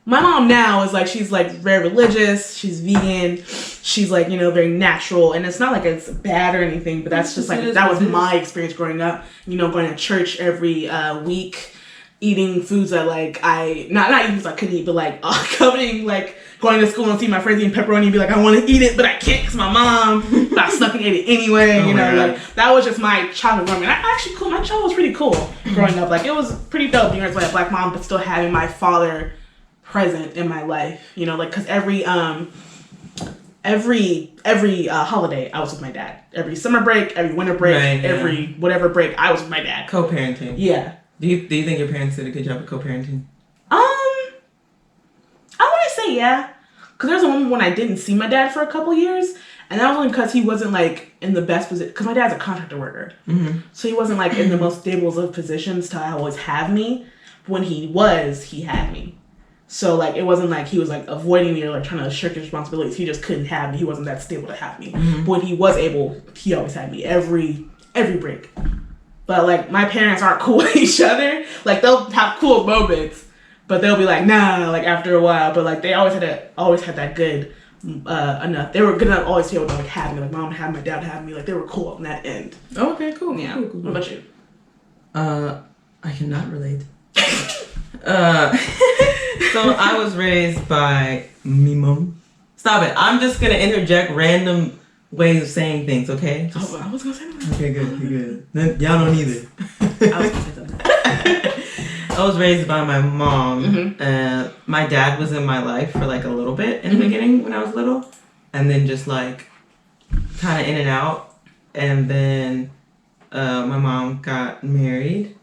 S2: My mom now is like, she's like very religious. She's vegan. She's like, you know, very natural. And it's not like it's bad or anything, but that's just like, that was my experience growing up. You know, going to church every week, eating foods that like not eating foods I couldn't eat, but like coveting, like going to school and see my friends eating pepperoni and be like, I want to eat it, but I can't because my mom, but I snuck and ate it anyway. You know, like that was just my childhood growing up. Actually, cool. My child was pretty cool growing up. Like it was pretty dope being raised by a black mom, but still having my father present in my life, you know, like because every holiday I was with my dad. Every summer break, every winter break, every whatever break, I was with my dad.
S1: Co-parenting.
S2: Yeah.
S1: Do you think your parents did a good job of co-parenting?
S2: I want to say yeah, because there's a moment when I didn't see my dad for a couple years, and that was only because he wasn't like in the best position. Because my dad's a contractor worker, so he wasn't like in the most stable of positions to always have me. When he was, he had me. So, like, it wasn't like he was, like, avoiding me or, like, trying to shirk his responsibilities. He just couldn't have me. He wasn't that stable to have me. But when he was able, he always had me every break. But, like, my parents aren't cool with each other. Like, they'll have cool moments, but they'll be like, nah, like, after a while. But, like, they always had that good enough. They were good enough always to be able to, like, have me. Like, mom had me, my dad had me. Like, they were cool on that end.
S1: Oh, okay, cool.
S2: Yeah.
S1: Cool.
S2: What about you?
S1: I cannot relate. So I was raised by me mom. Stop it. I'm just going to interject random ways of saying things, okay?
S2: I was going to say that.
S1: Okay, good. Then y'all don't either.
S2: I was going to say something.
S1: I was raised by my mom. My dad was in my life for like a little bit in the beginning when I was little. And then just like kind of in and out. And then my mom got married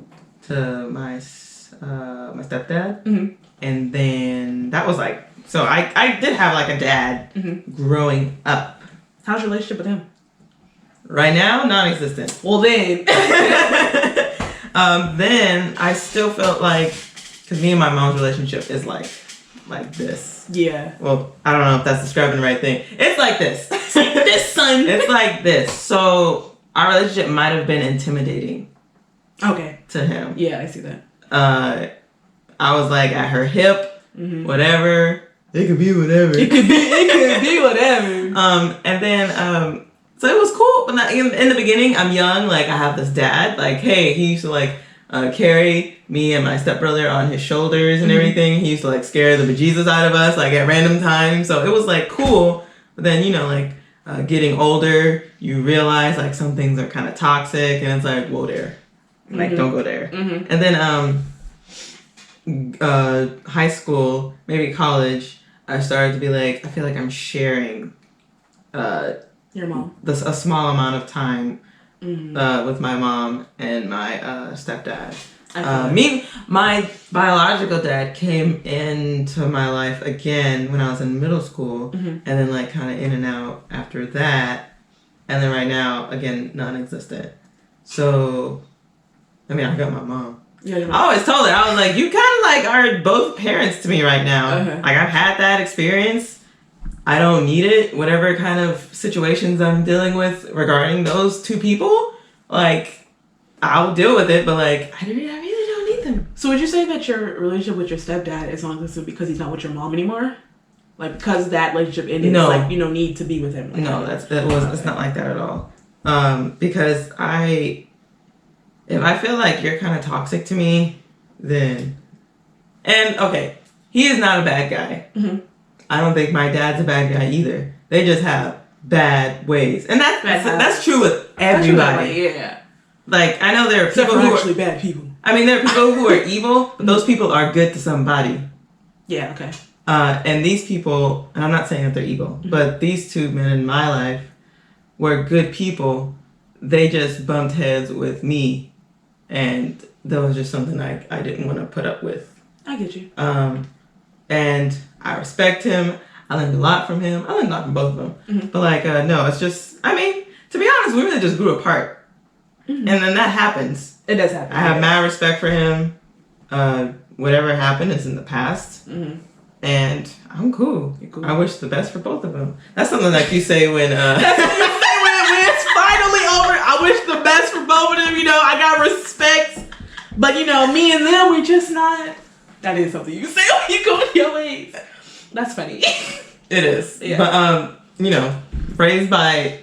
S1: to my stepdad. And then that was like, so I did have like a dad growing up.
S2: How's your relationship with him?
S1: Right now, non-existent.
S2: Well then.
S1: Then I still felt like, because me and my mom's relationship is like this.
S2: Yeah.
S1: Well, I don't know if that's describing the right thing. It's like this.
S2: It's like this, son.
S1: It's like this. So our relationship might have been intimidating.
S2: Okay.
S1: To him.
S2: Yeah, I see that.
S1: I was like at her hip, whatever. It could be whatever.
S2: It could be whatever.
S1: And then, so it was cool. But in the beginning, I'm young. Like I have this dad. Like, hey, he used to like carry me and my stepbrother on his shoulders and everything. He used to like scare the bejesus out of us like at random times. So it was like cool. But then, you know, like getting older, you realize like some things are kind of toxic, and it's like, whoa there. Like, don't go there. And then, high school, maybe college, I started to be like, I feel like I'm sharing
S2: your mom
S1: a small amount of time with my mom and my stepdad. My biological dad came into my life again when I was in middle school, and then like kind of in and out after that, and then right now again non-existent. So I mean, I got my mom.
S2: Yeah,
S1: I always told her, I was like, you kind of like are both parents to me right now. Like I've had that experience. I don't need it. Whatever kind of situations I'm dealing with regarding those two people, like I'll deal with it. But like I really don't need them.
S2: So would you say that your relationship with your stepdad is non-existent because he's not with your mom anymore? Like because that relationship ended,
S1: no.
S2: Like you don't need to be with him. Like,
S1: no, it's not like that at all. Because if I feel like you're kind of toxic to me, then... And, okay, he is not a bad guy. I don't think my dad's a bad guy either. They just have bad ways. And that's true with everybody.
S2: Yeah.
S1: Like, I know there are people who
S2: are... bad people.
S1: I mean, there are people who are evil, but those people are good to somebody.
S2: Yeah, okay.
S1: And these people, and I'm not saying that they're evil, but these two men in my life were good people. They just bumped heads with me. And that was just something I didn't want to put up with.
S2: I get you.
S1: And I respect him. I learned a lot from him. I learned a lot from both of them. But like, no, it's just, I mean, to be honest, we really just grew apart. And then that happens.
S2: It does happen.
S1: I have mad respect for him. Whatever happened is in the past. And I'm cool.
S2: You're cool.
S1: I wish the best for both of them. That's something like you say when...
S2: when it's finally over, I wish the best for both of them. You know, I got respect. But, you know, me and them, we're just not That is something you say when you go to your ways. That's funny.
S1: It is.
S2: Yeah.
S1: But, you know, raised by...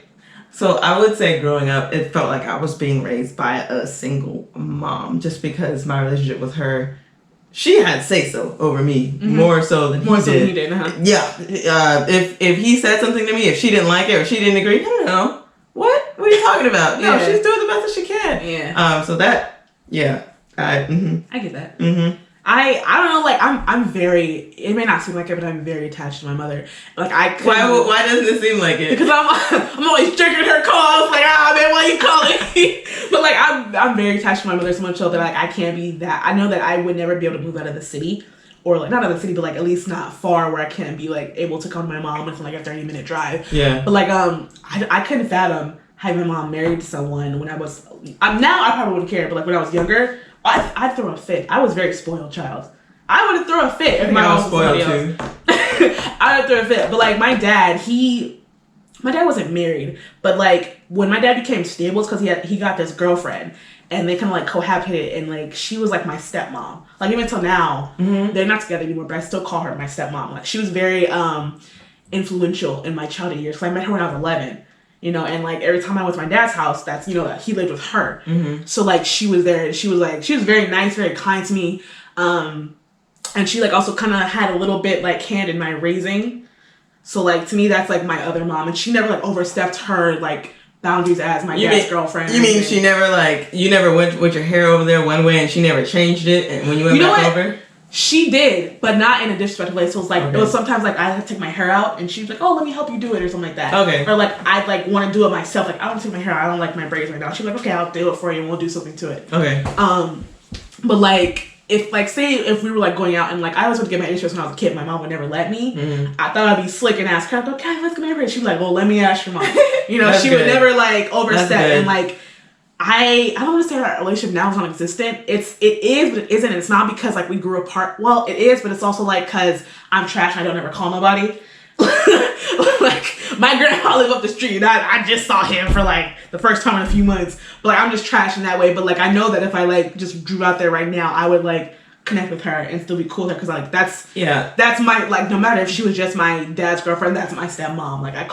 S1: So I would say growing up, it felt like I was being raised by a single mom just because my relationship with her, she had say-so over me more so than he did. Yeah. If he said something to me, if she didn't like it or she didn't agree, no. What are you talking about? No, she's doing the best that she can.
S2: Yeah.
S1: So that, yeah. I
S2: get that.
S1: Mm-hmm.
S2: I don't know, like, I'm very, it may not seem like it, but I'm very attached to my mother. Like,
S1: why doesn't it seem like it?
S2: Because I'm always jerking her calls, like, man, why you calling me? But, like, I'm very attached to my mother so much so that, like, I can't be that, I know that I would never be able to move out of the city, or, like, not out of the city, but, like, at least not far where I can't be, like, able to come to my mom within, like, a 30-minute drive.
S1: Yeah.
S2: But, like, I couldn't fathom having my mom married to someone when I was, now I probably wouldn't care, but, like, when I was younger, I'd throw a fit. I was a very spoiled child. I would have thrown a fit if my mom was spoiled too. I would throw a fit. But, like, my dad wasn't married. But, like, when my dad became stable, it's because he got this girlfriend. And they kind of, like, cohabitated. And, like, she was, like, my stepmom. Like, even until now, they're not together anymore. But I still call her my stepmom. Like, she was very influential in my childhood years. Because I met her when I was 11. You know, and, like, every time I went to my dad's house, that's, you know, he lived with her. So, like, she was there. And she was very nice, very kind to me. And she, like, also kind of had a little bit, like, hand in my raising. So, like, to me, that's, like, my other mom. And she never, like, overstepped her, like, boundaries as my dad's girlfriend.
S1: You mean she never, like, you never went with your hair over there one way and she never changed it and when you went back over?
S2: She did, but not in a disrespectful way. So, it was, like, it was sometimes, like, I had to take my hair out and she'd be like, oh, let me help you do it or something like that.
S1: Okay.
S2: Or, like, I'd, like, want to do it myself. Like, I don't take my hair out. I don't like my braids right now. She'd be like, okay, I'll do it for you and we'll do something to it.
S1: Okay.
S2: But, like... If, like, say, if we were, like, going out and, like, I always would get my insurance when I was a kid. My mom would never let me. I thought I'd be slick and ask her, okay, let's get my insurance. She'd be like, well, let me ask your mom. You know, she would never, like, overstep. And, like, I don't want to say our relationship now is non-existent. It is, but it isn't. It's not because, like, we grew apart. Well, it is, but it's also, like, because I'm trash and I don't ever call nobody. Like, my grandpa lived up the street and I just saw him for, like, the first time in a few months. But, like, I'm just trash in that way. But, like, I know that if I, like, just drew out there right now, I would, like, connect with her and still be cool with her. Because, like, that's my, like, no matter if she was just my dad's girlfriend, that's my stepmom. Like, I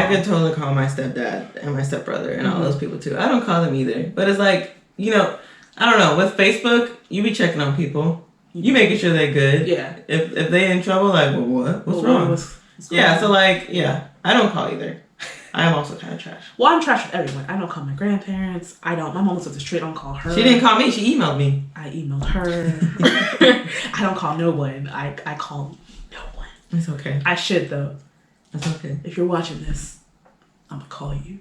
S2: could
S1: totally call my stepdad and my stepbrother and all those people, too. I don't call them either. But it's like, you know, I don't know. With Facebook, you be checking on people. You making sure they're good.
S2: Yeah.
S1: If they in trouble, like, well, what? What's wrong? Yeah, so, like, yeah. I don't call either. I am also kind of trash.
S2: Well, I'm trash with everyone. I don't call my grandparents. My mom lives up the street. I don't call her.
S1: She didn't call me. She emailed me.
S2: I emailed her. I don't call no one. I call no one.
S1: It's okay.
S2: I should, though.
S1: It's okay.
S2: If you're watching this, I'm going to call you.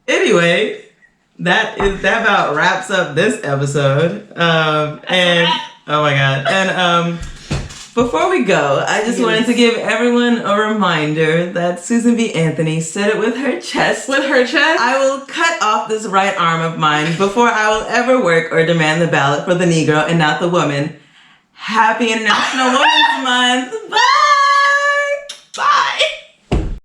S1: Anyway, that about wraps up this episode. And oh my god. And before we go, I just wanted to give everyone a reminder that Susan B. Anthony said it with her chest.
S2: With her chest?
S1: I will cut off this right arm of mine before I will ever work or demand the ballot for the Negro and not the woman. Happy International Women's Month. Bye!